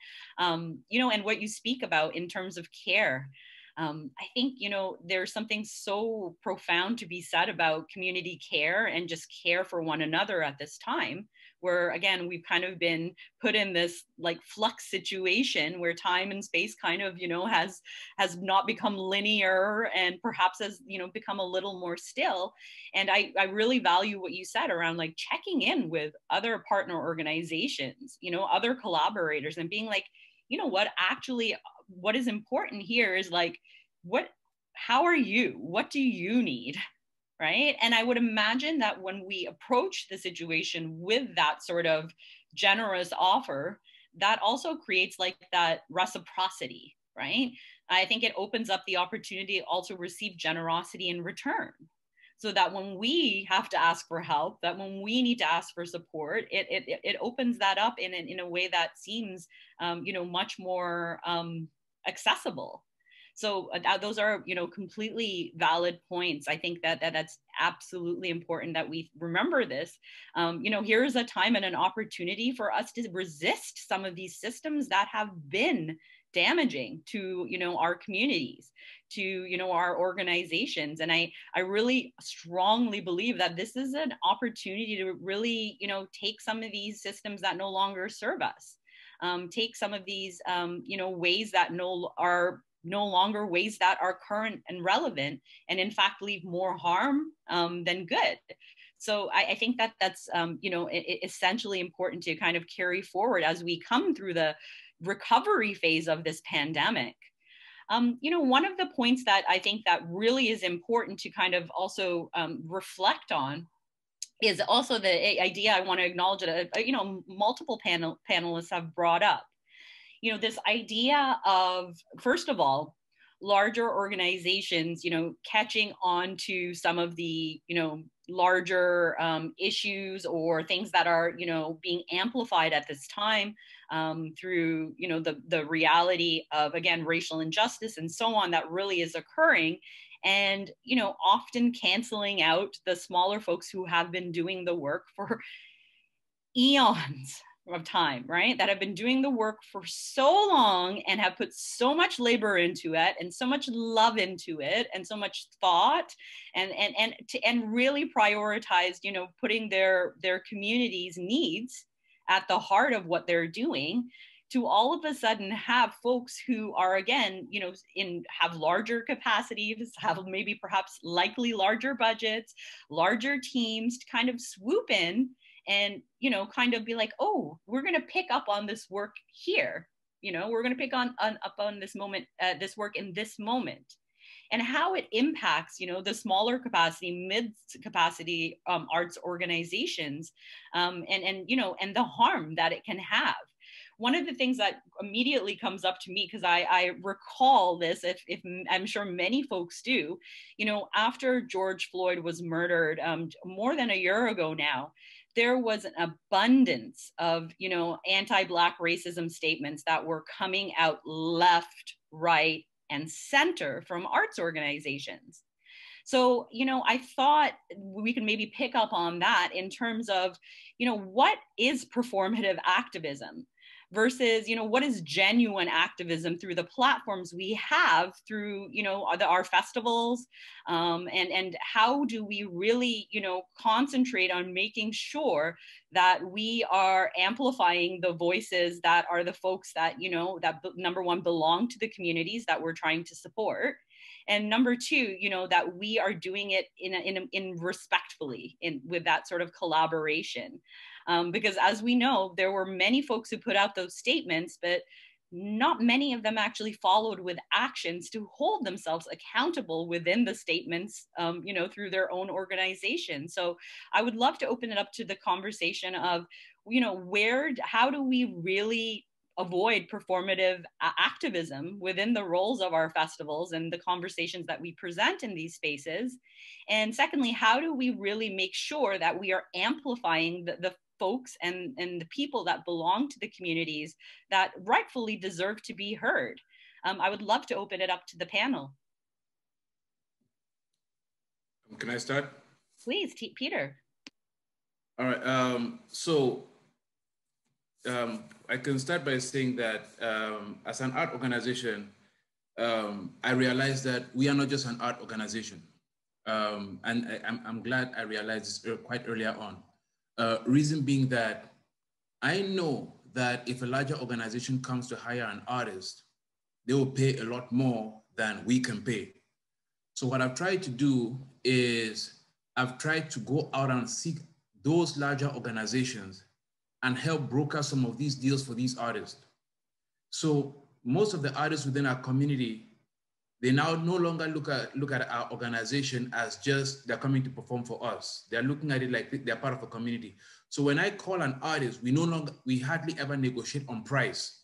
You know, and what you speak about in terms of care, I think, you know, there's something so profound to be said about community care and just care for one another at this time, where again, we've kind of been put in this like flux situation where time and space kind of, you know, has not become linear, and perhaps has, you know, become a little more still. And I really value what you said around like checking in with other partner organizations, you know, other collaborators, and being like, you know what, actually, what is important here is like, how are you? What do you need? Right? And I would imagine that when we approach the situation with that sort of generous offer, that also creates like that reciprocity, right? I think it opens up the opportunity to also receive generosity in return. So that when we have to ask for help, that when we need to ask for support, it opens that up in a way that seems, much more accessible. So those are, completely valid points. I think that's absolutely important that we remember this. Here's a time and an opportunity for us to resist some of these systems that have been damaging to, our communities, to, our organizations. And I really strongly believe that this is an opportunity to really, take some of these systems that no longer serve us, take some of these, ways that are no longer ways that are current and relevant, and in fact leave more harm than good. So I think that's essentially important to kind of carry forward as we come through the recovery phase of this pandemic. One of the points that I think that really is important to kind of also reflect on is also the idea I want to acknowledge that multiple panelists have brought up. This idea of, first of all, larger organizations, catching on to some of the, larger issues or things that are, being amplified at this time through, the reality of, again, racial injustice and so on that really is occurring. And, often canceling out the smaller folks who have been doing the work for eons of time, right? That have been doing the work for so long and have put so much labor into it and so much love into it and so much thought and really prioritized, putting their community's needs at the heart of what they're doing, to all of a sudden have folks who are, again, have larger capacities, have maybe perhaps likely larger budgets, larger teams to kind of swoop in and, kind of be like, oh, we're going to pick up on this work here. We're going to pick up on this moment, this work in this moment, and how it impacts, the smaller capacity, mid capacity arts organizations, and the harm that it can have. One of the things that immediately comes up to me, because I recall this, if I'm sure many folks do, after George Floyd was murdered more than a year ago now, there was an abundance of, anti-Black racism statements that were coming out left, right, and center from arts organizations. So, I thought we could maybe pick up on that in terms of, what is performative activism versus, what is genuine activism through the platforms we have through, our festivals, and how do we really, concentrate on making sure that we are amplifying the voices that are the folks that, that number one, belong to the communities that we're trying to support. And number two, that we are doing it in respectfully, with that sort of collaboration. Because as we know, there were many folks who put out those statements, but not many of them actually followed with actions to hold themselves accountable within the statements, through their own organization. So I would love to open it up to the conversation of, how do we really avoid performative activism within the roles of our festivals and the conversations that we present in these spaces? And secondly, how do we really make sure that we are amplifying the folks and the people that belong to the communities that rightfully deserve to be heard? I would love to open it up to the panel. Can I start? Please, Peter. All right, I can start by saying that as an art organization, I realized that we are not just an art organization. And I'm glad I realized this quite earlier on. Reason being that I know that if a larger organization comes to hire an artist, they will pay a lot more than we can pay. So what I've tried to do is I've tried to go out and seek those larger organizations and help broker some of these deals for these artists. So most of the artists within our community, they now no longer look at our organization as just they're coming to perform for us. They're looking at it like they're part of a community. So when I call an artist, we hardly ever negotiate on price,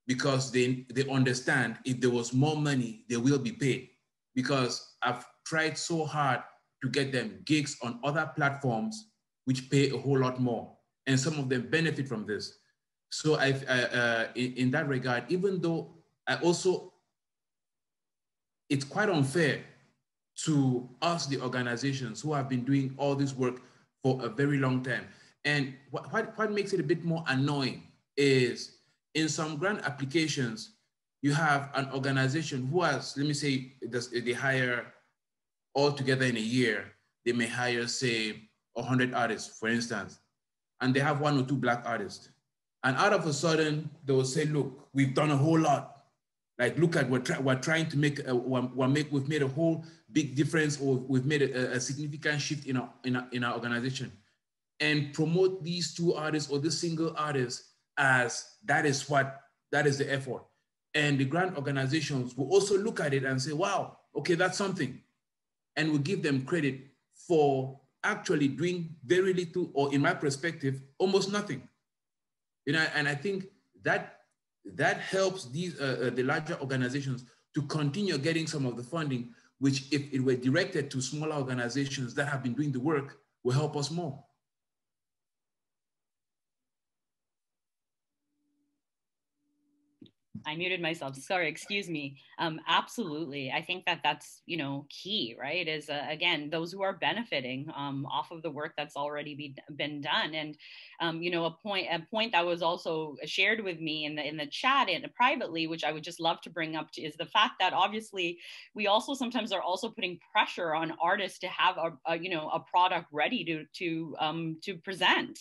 because they understand if there was more money, they will be paid. Because I've tried so hard to get them gigs on other platforms which pay a whole lot more, and some of them benefit from this. So in that regard, even though it's quite unfair to us, the organizations who have been doing all this work for a very long time. And what makes it a bit more annoying is, in some grant applications, you have an organization who has, let me say, they hire altogether in a year, they may hire, say, 100 artists, for instance, and they have 1 or 2 Black artists. And out of a sudden, they will say, look, we've done a whole lot. Like, look at, we're trying to make, we've made a whole big difference, or we've made a significant shift in our organization. And promote these 2 artists or this single artist as that is the effort. And the grant organizations will also look at it and say, wow, okay, that's something. And we'll give them credit for actually doing very little, or in my perspective, almost nothing. You know, and I think that helps these the larger organizations to continue getting some of the funding, which, if it were directed to smaller organizations that have been doing the work, will help us more. I muted myself. Sorry, excuse me. Absolutely. I think that's, key, right? Is again, those who are benefiting off of the work that's already been done. And, a point that was also shared with me in the chat and privately, which I would just love to bring up, is the fact that obviously we also sometimes are also putting pressure on artists to have a product ready to present.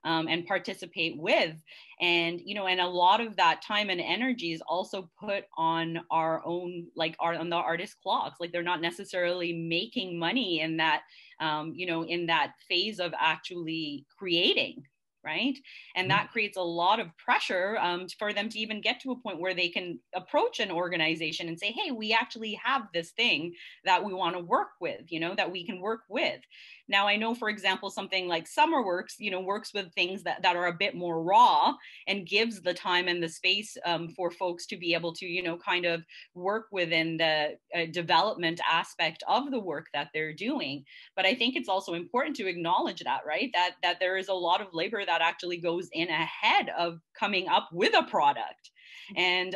And participate with. And, and a lot of that time and energy is also put on our own, on the artist clocks. Like, they're not necessarily making money in that, in that phase of actually creating. Right. And that creates a lot of pressure for them to even get to a point where they can approach an organization and say, hey, we actually have this thing that we want to work with, that we can work with. Now, I know, for example, something like SummerWorks, works with things that are a bit more raw and gives the time and the space for folks to be able to, kind of work within the development aspect of the work that they're doing. But I think it's also important to acknowledge that, right? That there is a lot of labor that actually goes in ahead of coming up with a product. And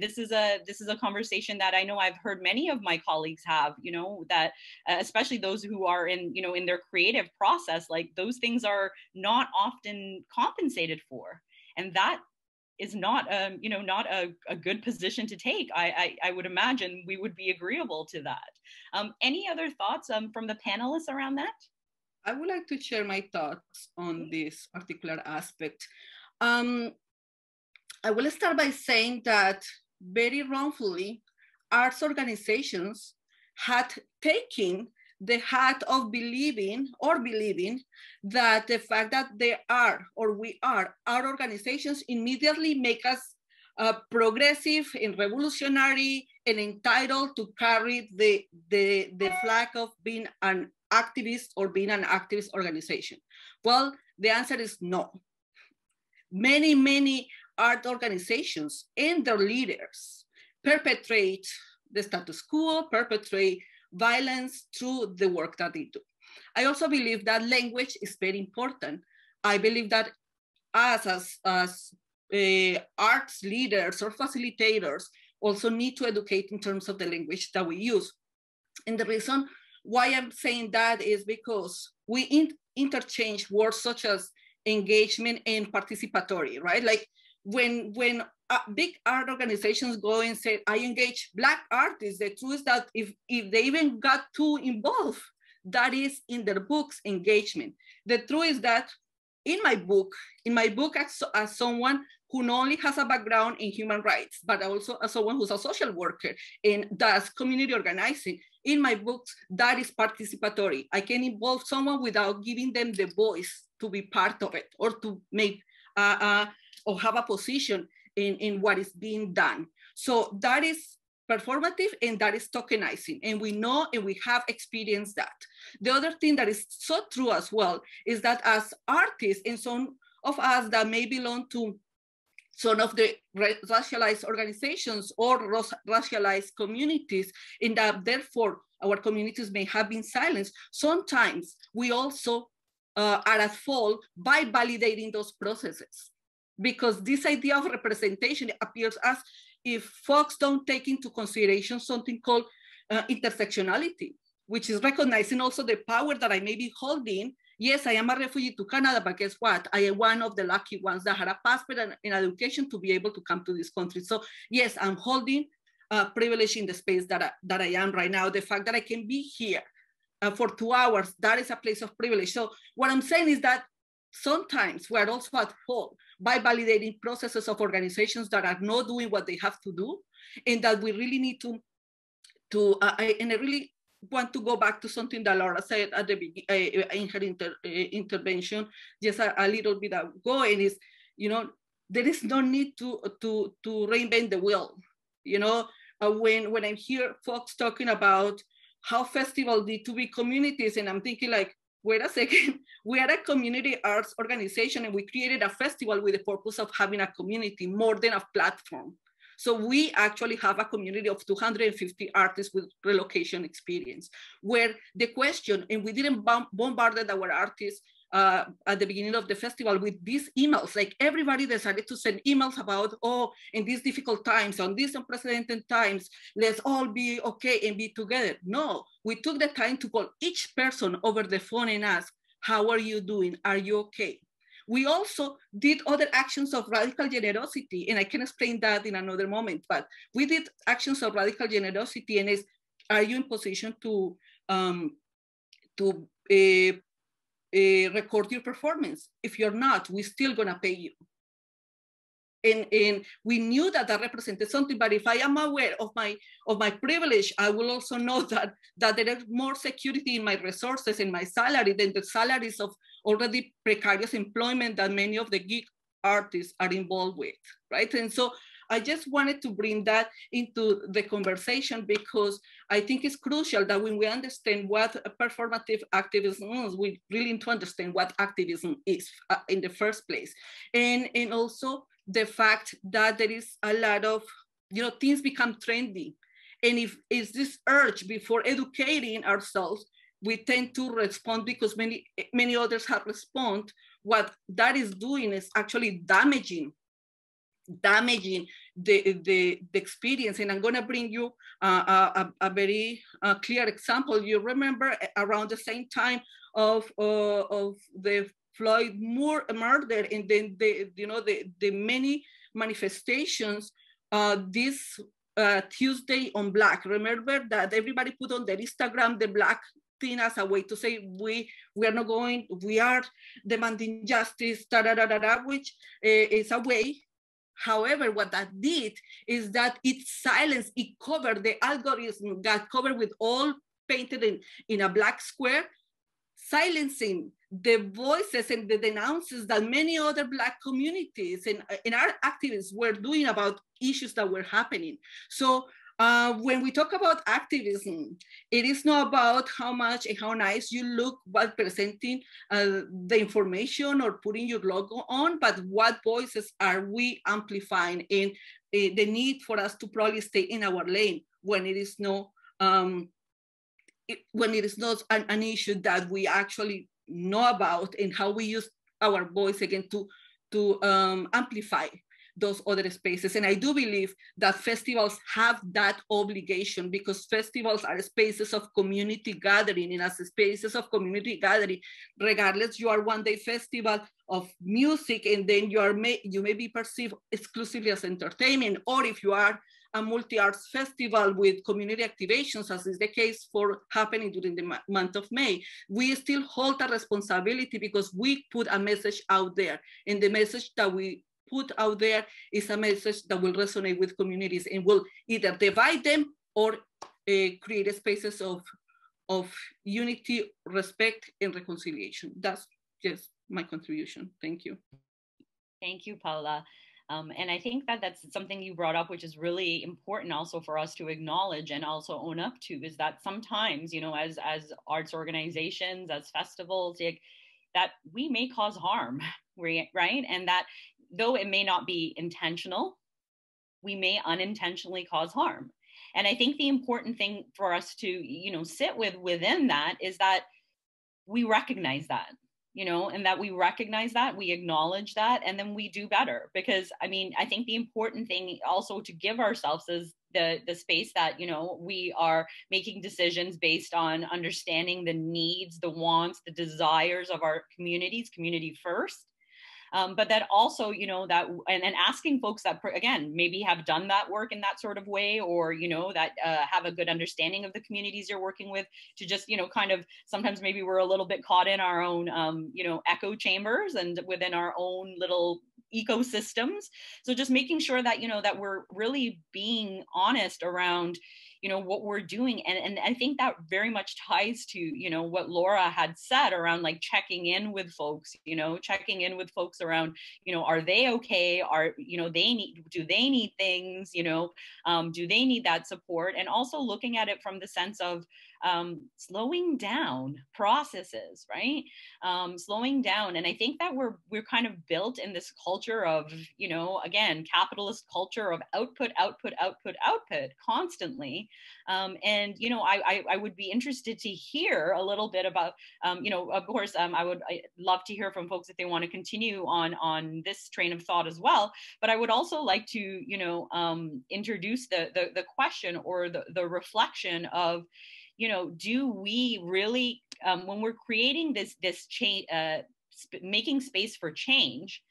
this is a conversation that I know I've heard many of my colleagues have, that especially those who are in their creative process, like, those things are not often compensated for. And that is not a good position to take. I would imagine we would be agreeable to that. Any other thoughts from the panelists around that? I would like to share my thoughts on this particular aspect. I will start by saying that very wrongfully, arts organizations had taken the hat of believing that the fact that they are, or we are, our organizations immediately make us progressive and revolutionary and entitled to carry the flag of being an activist or being an activist organization. Well, the answer is no. Many art organizations and their leaders perpetrate the status quo, perpetrate violence through the work that they do. I also believe that language is very important. I believe that as arts leaders or facilitators also need to educate in terms of the language that we use. And the reason why I'm saying that is because we interchange words such as engagement and participatory, right? Like when big art organizations go and say, I engage Black artists, the truth is that if they even got too involved, that is in their books engagement. The truth is that in my book as someone who not only has a background in human rights, but also as someone who's a social worker and does community organizing, in my books, that is participatory. I can involve someone without giving them the voice to be part of it or to make or have a position in what is being done. So that is performative, and that is tokenizing. And we know and we have experienced that. The other thing that is so true as well is that as artists, and some of us that may belong to some of the racialized organizations or racialized communities, and that therefore our communities may have been silenced, sometimes we also are at fault by validating those processes. Because this idea of representation appears as if folks don't take into consideration something called intersectionality, which is recognizing also the power that I may be holding. Yes, I am a refugee to Canada, but guess what? I am one of the lucky ones that had a passport and education to be able to come to this country. So yes, I'm holding privilege in the space that I am right now. The fact that I can be here for 2 hours, that is a place of privilege. So what I'm saying is that sometimes we're also at fault by validating processes of organizations that are not doing what they have to do, and that we really need to I really want to go back to something that Laura said at the beginning in her intervention just a little bit ago, and is, you know, there is no need to reinvent the wheel. You know, when I hear folks talking about how festivals need to be communities, and I'm thinking like, wait a second, we are a community arts organization and we created a festival with the purpose of having a community more than a platform. So we actually have a community of 250 artists with relocation experience, where the question, and we didn't bombarded our artists at the beginning of the festival with these emails, like everybody decided to send emails about, oh, in these difficult times, on these unprecedented times, let's all be okay and be together. No, we took the time to call each person over the phone and ask, how are you doing? Are you okay? We also did other actions of radical generosity, and I can explain that in another moment, but we did actions of radical generosity, and is, are you in position to record your performance? If you're not, we're still gonna pay you. And we knew that that represented something, but if I am aware of my privilege, I will also know that there is more security in my resources and my salary than the salaries of already precarious employment that many of the gig artists are involved with, right? And so I just wanted to bring that into the conversation because I think it's crucial that when we understand what performative activism is, we really need to understand what activism is in the first place. And also the fact that there is a lot of, you know, things become trendy. And if it's this urge before educating ourselves, we tend to respond because many others have responded. What that is doing is actually damaging the experience. And I'm going to bring you a very clear example. You remember around the same time of the Floyd murder, and then the many manifestations this Tuesday on Black. Remember that everybody put on their Instagram the Black thing as a way to say we are not going, we are demanding justice, which is a way. However, what that did is that it silenced, it covered the algorithm, got covered with all painted in a black square, silencing the voices and the denounces that many other Black communities and our activists were doing about issues that were happening. So when we talk about activism, it is not about how much and how nice you look while presenting the information or putting your logo on, but what voices are we amplifying, and the need for us to probably stay in our lane when it is no when it is not an issue that we actually know about, and how we use our voice again to amplify those other spaces. And I do believe that festivals have that obligation, because festivals are spaces of community gathering, and as spaces of community gathering, regardless, you are one day festival of music, and then you may be perceived exclusively as entertainment, or if you are a multi-arts festival with community activations, as is the case for happening during the month of May, we still hold a responsibility because we put a message out there, and the message that we put out there is a message that will resonate with communities and will either divide them or create spaces of unity, respect, and reconciliation. That's just my contribution. Thank you. Thank you, Paula. And I think that that's something you brought up, which is really important also for us to acknowledge and also own up to, is that sometimes, you know, as arts organizations, as festivals, that we may cause harm, right? And that though it may not be intentional, we may unintentionally cause harm. And I think the important thing for us to, you know, sit within that is that we recognize that, you know, and that we recognize that, we acknowledge that, and then we do better. Because I mean, I think the important thing also to give ourselves is the space that, you know, we are making decisions based on understanding the needs, the wants, the desires of our communities, community first. But that also, you know, that, and asking folks that, again, maybe have done that work in that sort of way, or, you know, that have a good understanding of the communities you're working with, to just, you know, kind of, sometimes maybe we're a little bit caught in our own, you know, echo chambers and within our own little ecosystems. So just making sure that, you know, that we're really being honest around, you know, what we're doing. And I think that very much ties to, you know, what Laura had said around like checking in with folks, you know, checking in with folks around, you know, are they okay? Are, you know, do they need things, you know, do they need that support? And also looking at it from the sense of slowing down processes, right? Slowing down. And I think that we're kind of built in this culture of, you know, again, capitalist culture of output, output, output, output constantly. And, you know, I would be interested to hear a little bit about, you know, of course, I'd love to hear from folks if they want to continue on this train of thought as well. But I would also like to, you know, introduce the question or the reflection of, you know, do we really, when we're creating this change, making space for change,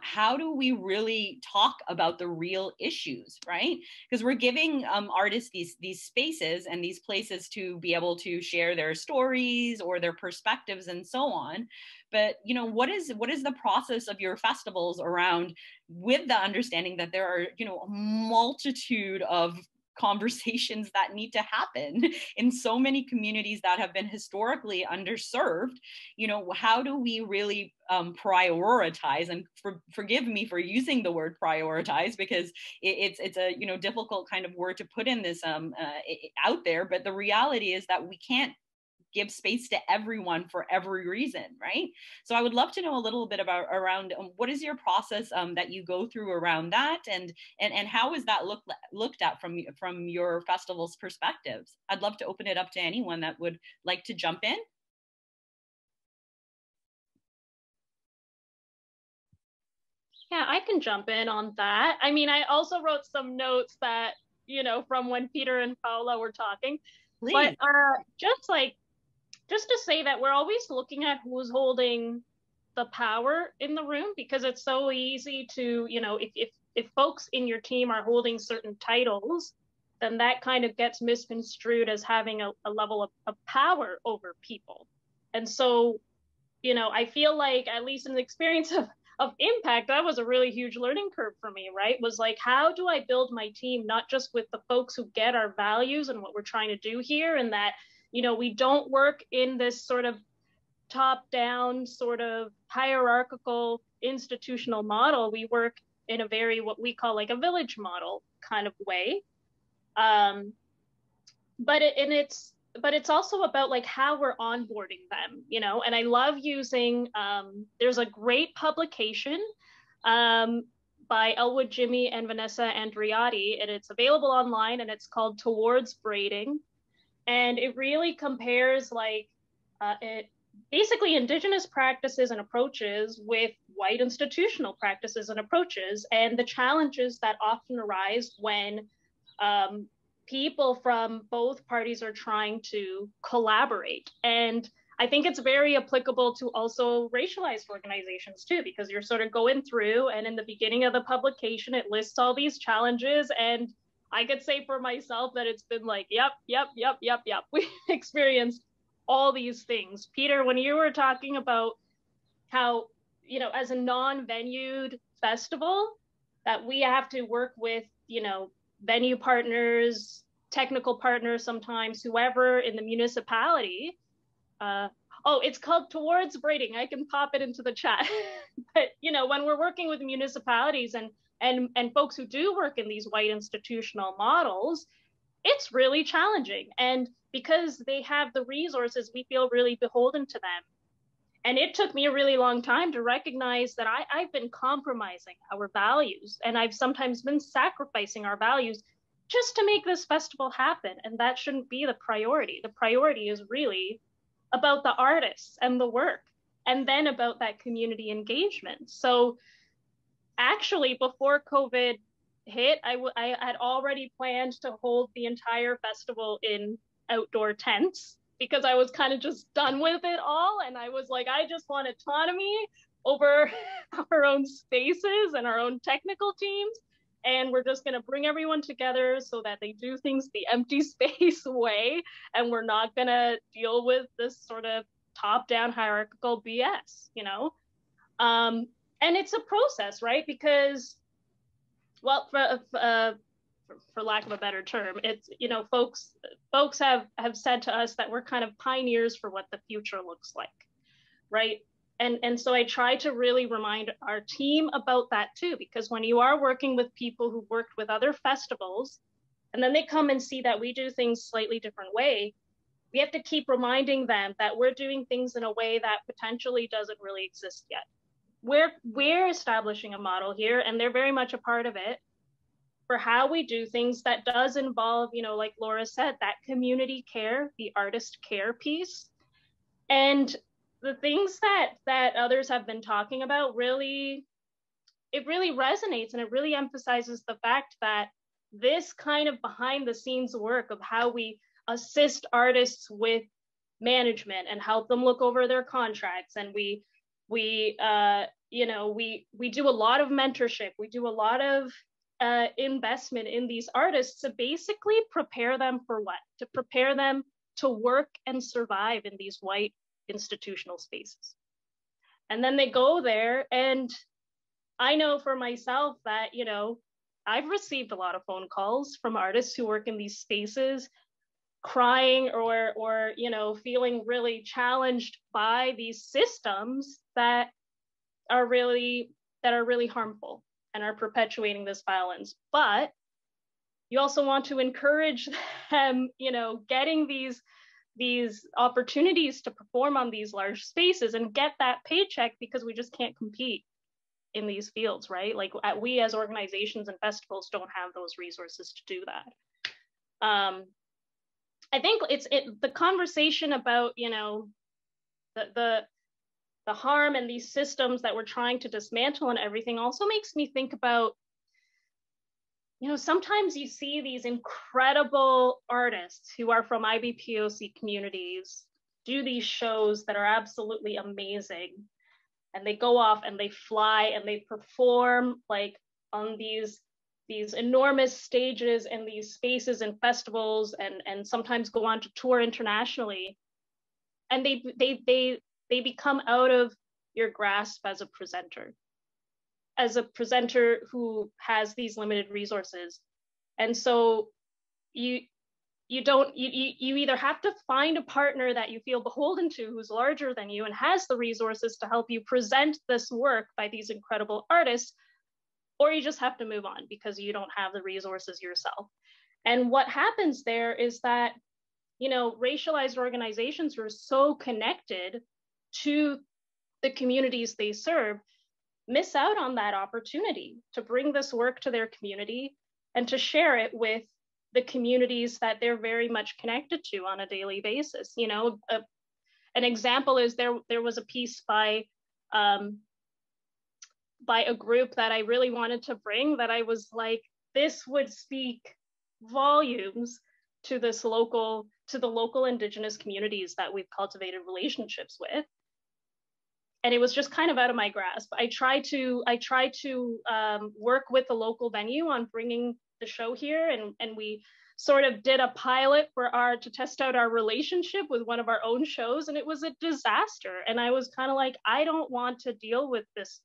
how do we really talk about the real issues, right? Because we're giving artists these spaces and these places to be able to share their stories or their perspectives and so on. But, you know, what is the process of your festivals around, with the understanding that there are, you know, a multitude of conversations that need to happen in so many communities that have been historically underserved? You know, how do we really prioritize? And forgive me for using the word prioritize, because it's a, you know, difficult kind of word to put in this out there. But the reality is that we can't give space to everyone for every reason, right? So I would love to know a little bit about around what is your process that you go through around that, and how is that looked at from your festival's perspectives? I'd love to open it up to anyone that would like to jump in. Yeah, I can jump in on that. I mean, I also wrote some notes that, you know, from when Peter and Paula were talking. Please. But just to say that we're always looking at who's holding the power in the room, because it's so easy to, you know, if folks in your team are holding certain titles, then that kind of gets misconstrued as having a level of power over people. And so, you know, I feel like, at least in the experience of impact, that was a really huge learning curve for me, right? Was like, how do I build my team, not just with the folks who get our values and what we're trying to do here, and that, you know, we don't work in this sort of top-down, sort of hierarchical institutional model. We work in a very, what we call like a village model kind of way. But it's also about like how we're onboarding them, you know. And I love using, there's a great publication by Elwood Jimmy and Vanessa Andriotti, and it's available online, and it's called Towards Braiding. And it really compares like basically Indigenous practices and approaches with white institutional practices and approaches, and the challenges that often arise when people from both parties are trying to collaborate. And I think it's very applicable to also racialized organizations too, because you're sort of going through, and in the beginning of the publication, it lists all these challenges. And I could say for myself that it's been like, yep. We've experienced all these things. Peter, when you were talking about how, you know, as a non-venued festival, that we have to work with, you know, venue partners, technical partners, sometimes whoever in the municipality, Oh, it's called Towards Braiding. I can pop it into the chat. But, you know, when we're working with municipalities and folks who do work in these white institutional models, it's really challenging. And because they have the resources, we feel really beholden to them. And it took me a really long time to recognize that I've been compromising our values, and I've sometimes been sacrificing our values just to make this festival happen. And that shouldn't be the priority. The priority is really about the artists and the work, and then about that community engagement. So actually, before COVID hit, I had already planned to hold the entire festival in outdoor tents, because I was kind of just done with it all. And I was like, I just want autonomy over our own spaces and our own technical teams. And we're just going to bring everyone together so that they do things the empty space way. And we're not going to deal with this sort of top-down hierarchical BS, you know? And it's a process, right? Because, well, for lack of a better term, it's, you know, folks have said to us that we're kind of pioneers for what the future looks like, right? And so I try to really remind our team about that too, because when you are working with people who worked with other festivals, and then they come and see that we do things slightly different way, we have to keep reminding them that we're doing things in a way that potentially doesn't really exist yet. We're establishing a model here, and they're very much a part of it, for how we do things that does involve, you know, like Laura said, that community care, the artist care piece. And the things that others have been talking about really resonates, and it really emphasizes the fact that this kind of behind the scenes work of how we assist artists with management and help them look over their contracts, and we do a lot of mentorship, we do a lot of investment in these artists to basically prepare them for what? To prepare them to work and survive in these white institutional spaces. And then they go there, and I know for myself that, you know, I've received a lot of phone calls from artists who work in these spaces, crying or you know, feeling really challenged by these systems that are really harmful and are perpetuating this violence. But you also want to encourage them, you know, getting these opportunities to perform on these large spaces and get that paycheck, because we just can't compete in these fields, right? Like we as organizations and festivals don't have those resources to do that. I think the conversation about, you know, the harm and these systems that we're trying to dismantle and everything also makes me think about, you know, sometimes you see these incredible artists who are from IBPOC communities do these shows that are absolutely amazing. And they go off and they fly and they perform like on these enormous stages and these spaces and festivals, and sometimes go on to tour internationally. And they become out of your grasp as a presenter who has these limited resources. And so you either have to find a partner that you feel beholden to, who's larger than you and has the resources to help you present this work by these incredible artists, or you just have to move on because you don't have the resources yourself. And what happens there is that, you know, racialized organizations who are so connected to the communities they serve miss out on that opportunity to bring this work to their community and to share it with the communities that they're very much connected to on a daily basis. You know, an example is there was a piece by a group that I really wanted to bring, that I was like, this would speak volumes to the local Indigenous communities that we've cultivated relationships with. And it was just kind of out of my grasp. I tried to work with the local venue on bringing the show here, and we sort of did a pilot to test out our relationship with one of our own shows, and it was a disaster. And I was kind of like, I don't want to deal with this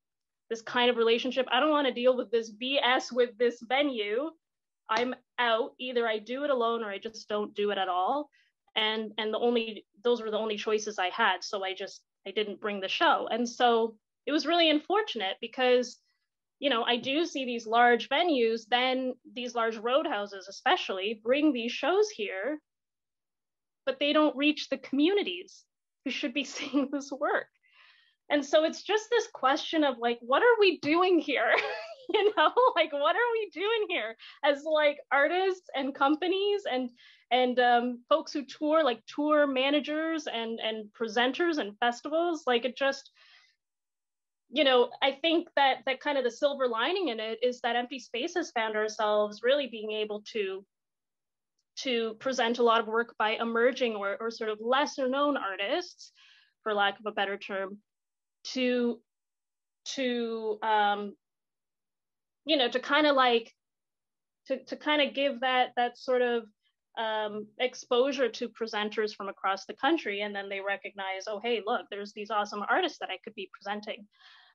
kind of relationship. I don't want to deal with this BS with this venue. I'm out. Either I do it alone or I just don't do it at all. and those were the only choices I had. So I didn't bring the show. And so it was really unfortunate because, you know, I do see these large venues, then these large roadhouses especially, bring these shows here, but they don't reach the communities who should be seeing this work. And so it's just this question of like, what are we doing here? You know, like, what are we doing here as like artists and companies and folks who tour, like tour managers and presenters and festivals? Like, it just, you know, I think that kind of the silver lining in it is that Empty Spaces found ourselves really being able to present a lot of work by emerging or sort of lesser known artists, for lack of a better term, to you know, to kind of like to kind of give that sort of exposure to presenters from across the country, and then they recognize, oh hey, look, there's these awesome artists that I could be presenting.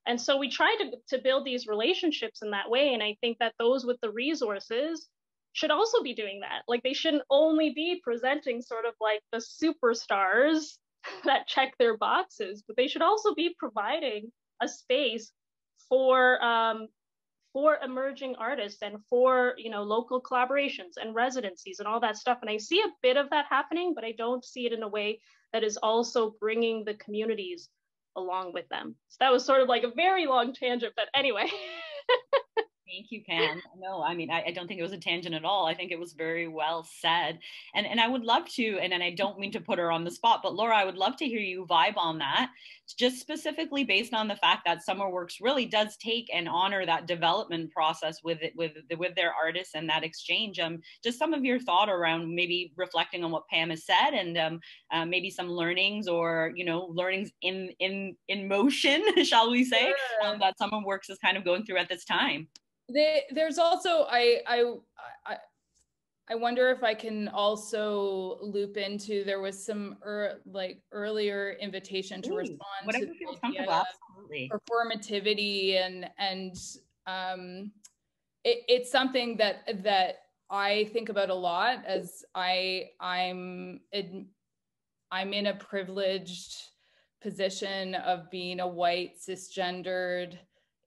And so we try to build these relationships in that way, and I think that those with the resources should also be doing that. Like, they shouldn't only be presenting sort of like the superstars that check their boxes, but they should also be providing a space for emerging artists and for, you know, local collaborations and residencies and all that stuff. And I see a bit of that happening, but I don't see it in a way that is also bringing the communities along with them. So that was sort of like a very long tangent, but anyway. Thank you, Pam. No, I mean, I don't think it was a tangent at all. I think it was very well said. And I would love to, and I don't mean to put her on the spot, but Laura, I would love to hear you vibe on that, just specifically based on the fact that Summer Works really does take and honor that development process with their artists and that exchange. Just some of your thought around maybe reflecting on what Pam has said, and maybe some learnings, or, you know, learnings in motion, shall we say, Sure. that Summer Works is kind of going through at this time. There's also, I wonder if I can also loop into, there was some earlier invitation to respond to the idea of performativity, and it's something that I think about a lot, as I'm in a privileged position of being a white, cisgendered,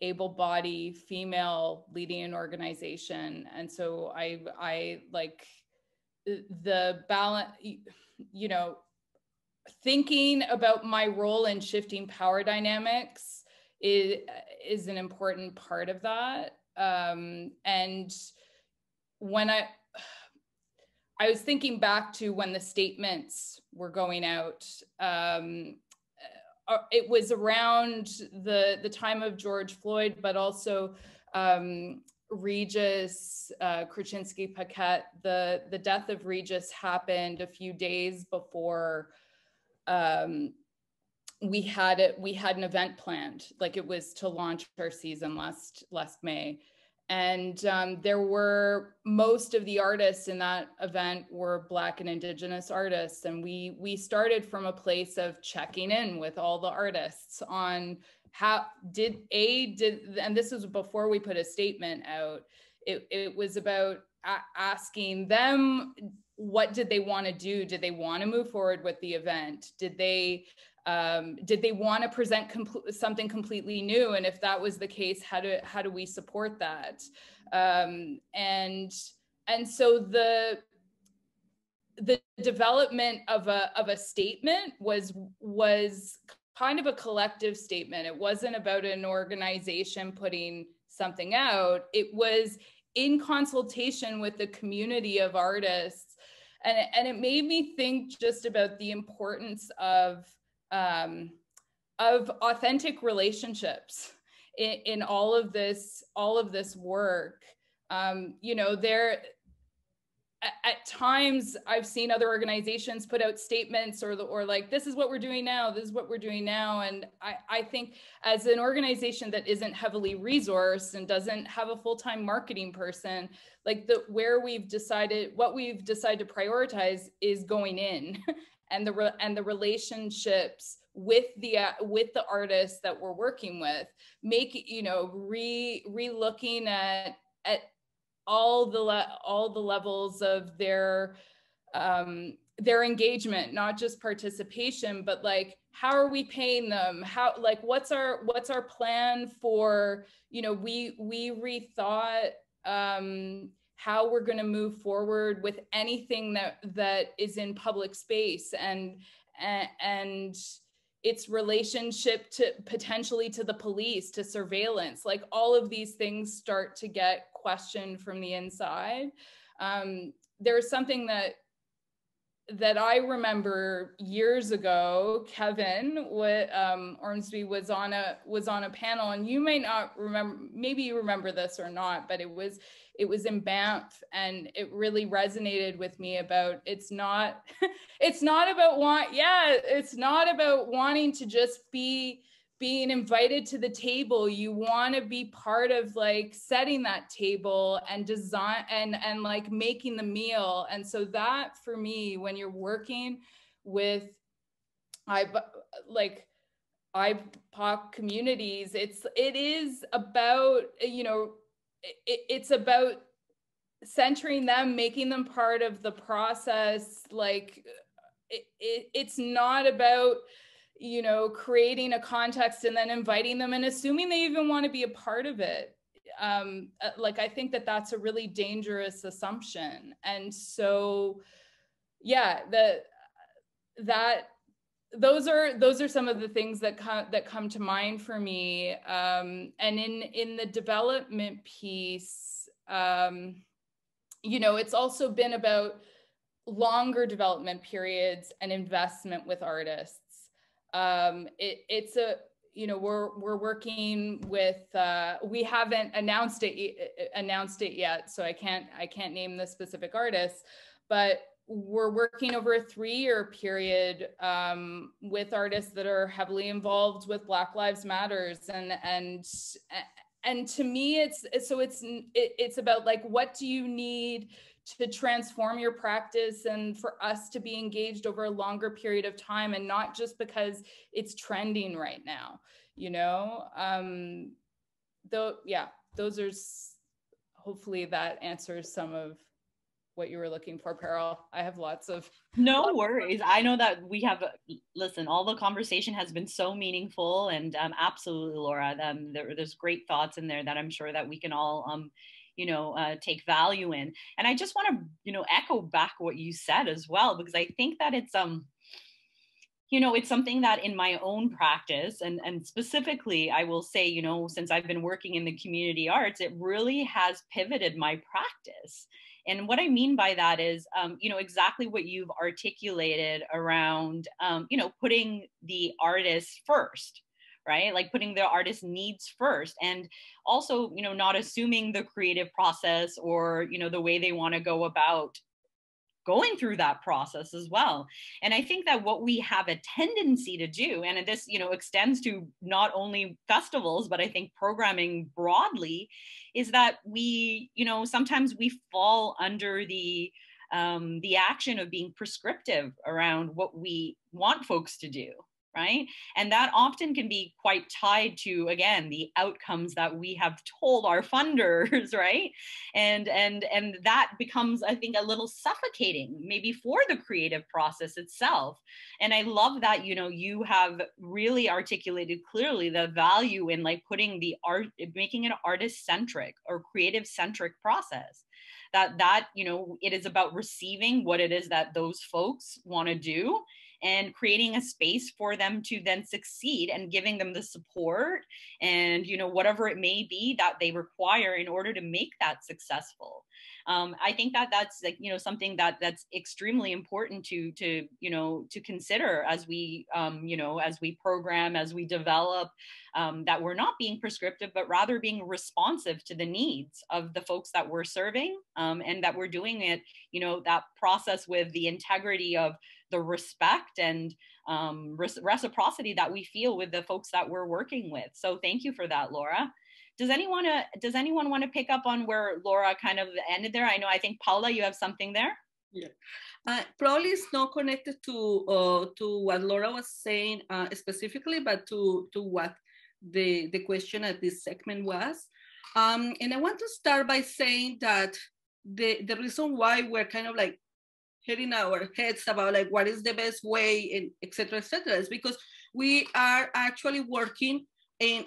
able-bodied female leading an organization. And so I like the balance, you know, thinking about my role in shifting power dynamics is an important part of that. And when I was thinking back to when the statements were going out, it was around the time of George Floyd, but also Regis Krasinski-Paquette. The death of Regis happened a few days before we had an event planned. Like, it was to launch our season last May. And there were, most of the artists in that event were Black and Indigenous artists. And we started from a place of checking in with all the artists on how and this was before we put a statement out. It was about asking them, what did they want to do? Did they want to move forward with the event? Did they want to present something completely new? And if that was the case, how do we support that? And so the development of a statement was kind of a collective statement. It wasn't about an organization putting something out. It was in consultation with the community of artists. And it made me think just about the importance of authentic relationships in all of this work. You know, at times I've seen other organizations put out statements or like, this is what we're doing now, this is what we're doing now. And I think as an organization that isn't heavily resourced and doesn't have a full-time marketing person, like what we've decided to prioritize is going in and the relationships with the artists that we're working with, re-looking at all the levels of their their engagement, not just participation, but like, how are we paying them? How, like, what's our plan for, you know, we rethought how we're going to move forward with anything that is in public space, and its relationship to potentially to the police, to surveillance. Like, all of these things start to get questioned from the inside. There's something that I remember years ago. Kevin Ormsby was on a panel, and you may not remember, maybe you remember this or not, but it was in Banff, and it really resonated with me about it's not about wanting to just be being invited to the table. You want to be part of like setting that table and design and like making the meal. And so that, for me, when you're working with IBPOC communities, it is about, you know, it's about centering them, making them part of the process. Like, it's not about, you know, creating a context and then inviting them and assuming they even want to be a part of it. Like, I think that's a really dangerous assumption. And so, yeah, those are some of the things that come to mind for me. And in the development piece, you know, it's also been about longer development periods and investment with artists. It's a, you know, we're working with, we haven't announced it yet, so I can't name the specific artists, but we're working over a 3-year period with artists that are heavily involved with Black Lives Matters, and to me, it's about like, what do you need to transform your practice and for us to be engaged over a longer period of time, and not just because it's trending right now, you know? Those are, hopefully that answers some of what you were looking for, Pearl. I have lots of... No worries. I know that we have, listen, all the conversation has been so meaningful, and absolutely, Laura, there's great thoughts in there that I'm sure that we can all, you know, take value in. And I just want to, you know, echo back what you said as well, because I think that it's, you know, it's something that in my own practice, and specifically, I will say, you know, since I've been working in the community arts, it really has pivoted my practice. And what I mean by that is, you know, exactly what you've articulated around, you know, putting the artist first, right? Like putting the artist's needs first, and also, you know, not assuming the creative process or, you know, the way they want to go about going through that process as well. And I think that what we have a tendency to do, and this, you know, extends to not only festivals, but I think programming broadly, is that we, you know, sometimes we fall under the action of being prescriptive around what we want folks to do, right? And that often can be quite tied to, again, the outcomes that we have told our funders, right? And that becomes, I think, a little suffocating, maybe for the creative process itself. And I love that, you know, you have really articulated clearly the value in like putting the art, making it artist-centric or creative-centric process. That, you know, it is about receiving what it is that those folks want to do, and creating a space for them to then succeed, and giving them the support and, you know, whatever it may be that they require in order to make that successful. I think that that's like, you know, something that's extremely important to you know, to consider as we, you know, as we program, as we develop, that we're not being prescriptive, but rather being responsive to the needs of the folks that we're serving, and that we're doing it, you know, that process with the integrity of the respect and reciprocity that we feel with the folks that we're working with. So thank you for that, Laura. Does anyone want to pick up on where Laura kind of ended there? I think Paula, you have something there. Yeah, probably it's not connected to what Laura was saying specifically, but to what the question at this segment was. And I want to start by saying that the reason why we're kind of like hitting our heads about like what is the best way, and et cetera, is because we are actually working in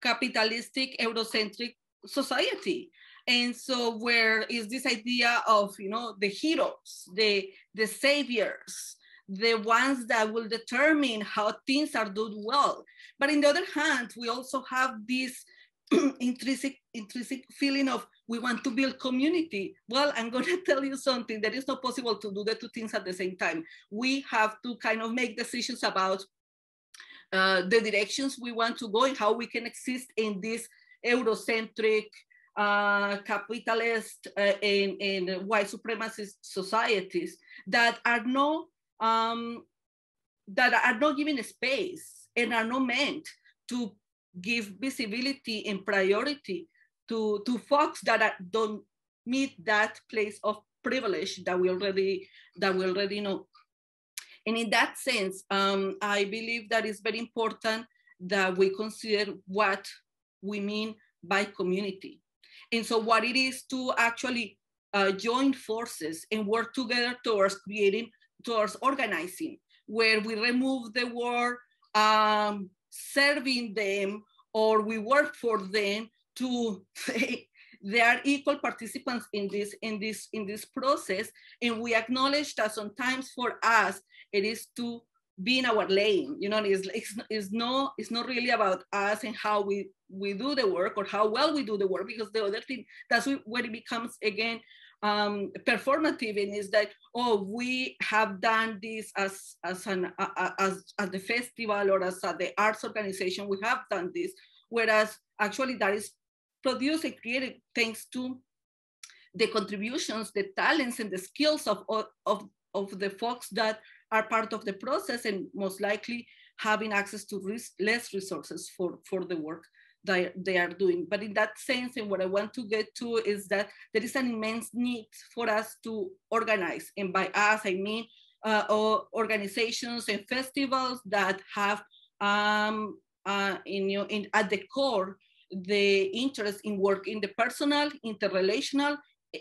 capitalistic, Eurocentric society. And so where is this idea of, you know, the heroes, the saviors, the ones that will determine how things are done well. But on the other hand, we also have this intrinsic feeling of we want to build community. Well, I'm going to tell you something, that is not possible to do the two things at the same time. We have to kind of make decisions about the directions we want to go and how we can exist in this Eurocentric, capitalist, and white supremacist societies that are not given space and are not meant to give visibility and priority to folks that don't meet that place of privilege that we already know. And in that sense, I believe that it's very important that we consider what we mean by community. And so what it is to actually join forces and work together towards organizing, where we remove the word serving them, or we work for them to say they are equal participants in this process. And we acknowledge that sometimes for us, it is to be in our lane. You know, it's not really about us and how we do the work or how well we do the work, because the other thing, that's where it becomes again performative, and is that, oh, we have done this as the festival or as the arts organization, we have done this, whereas actually that is produced and created thanks to the contributions, the talents, and the skills of the folks that are part of the process, and most likely having access to less resources for the work that they are doing. But in that sense, and what I want to get to is that there is an immense need for us to organize. And by us, I mean organizations and festivals that have at the core the interest in work in the personal, interrelational,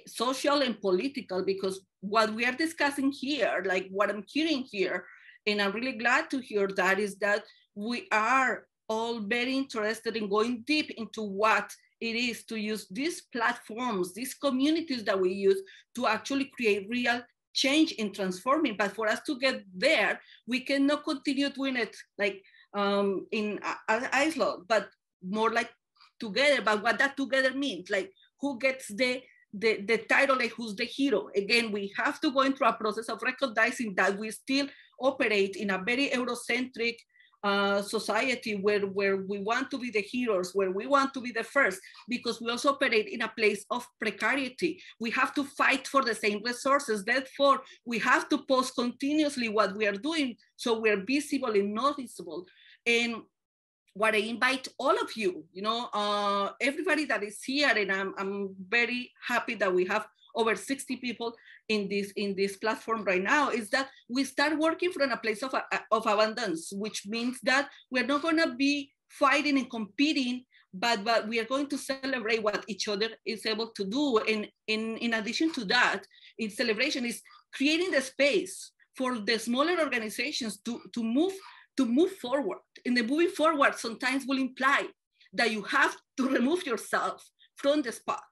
social, and political, because what we are discussing here, like what I'm hearing here, and I'm really glad to hear that, is that we are all very interested in going deep into what it is to use these platforms, these communities that we use to actually create real change in transforming. But for us to get there, we cannot continue doing it like in Iceland, but more like together. But what that together means, like who gets the title, like who's the hero? Again, we have to go into a process of recognizing that we still operate in a very Eurocentric society where we want to be the heroes, where we want to be the first, because we also operate in a place of precarity. We have to fight for the same resources. Therefore, we have to post continuously what we are doing so we're visible and noticeable. And what I invite all of you, everybody that is here, and I'm very happy that we have over 60 people in this platform right now, is that we start working from a place of abundance, which means that we're not going to be fighting and competing, but we are going to celebrate what each other is able to do. And in addition to that, in celebration is creating the space for the smaller organizations to move forward. And the moving forward sometimes will imply that you have to remove yourself from the spot,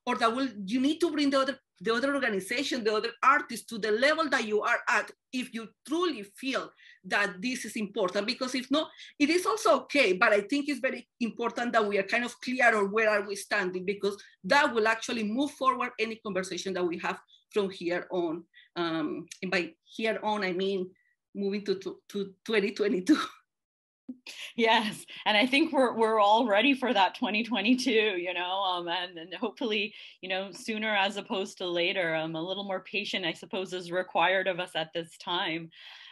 or that you need to bring the other organization, the other artists to the level that you are at, if you truly feel that this is important. Because if not, it is also okay, but I think it's very important that we are kind of clear on where are we standing, because that will actually move forward any conversation that we have from here on. And by here on, I mean moving to 2022. Yes, and I think we're all ready for that 2022, and hopefully, sooner as opposed to later. A little more patient, I suppose, is required of us at this time.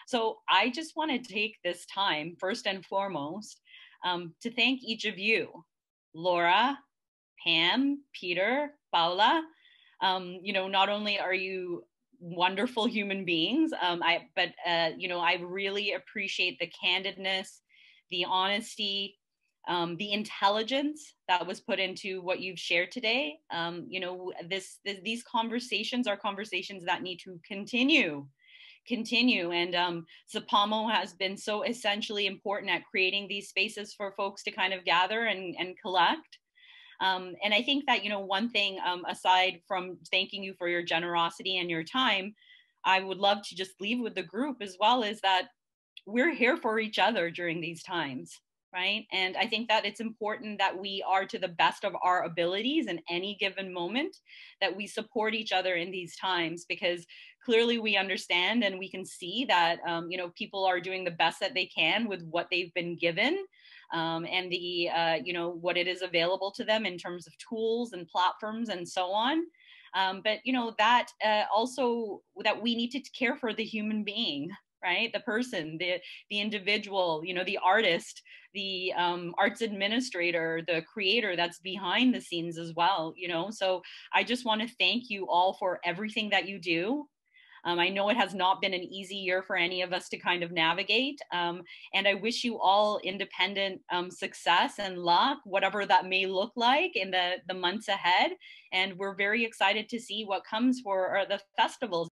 So I just want to take this time, first and foremost, to thank each of you, Laura, Pam, Peter, Paula. Not only are you wonderful human beings, I really appreciate the candidness, the honesty, the intelligence that was put into what you've shared today. You know, these conversations are conversations that need to continue. And SIPAMO has been so essentially important at creating these spaces for folks to kind of gather and collect. And I think that, you know, one thing, aside from thanking you for your generosity and your time, I would love to just leave with the group as well, is that we're here for each other during these times, right? And I think that it's important that we are, to the best of our abilities in any given moment, that we support each other in these times, because clearly we understand and we can see that, you know, people are doing the best that they can with what they've been given. And the, you know, what it is available to them in terms of tools and platforms and so on. But, you know, that also that we need to care for the human being, right? The person, the individual, you know, the artist, the arts administrator, the creator that's behind the scenes as well, you know? So I just want to thank you all for everything that you do. I know it has not been an easy year for any of us to kind of navigate. And I wish you all independent success and luck, whatever that may look like in the months ahead. And we're very excited to see what comes for the festivals.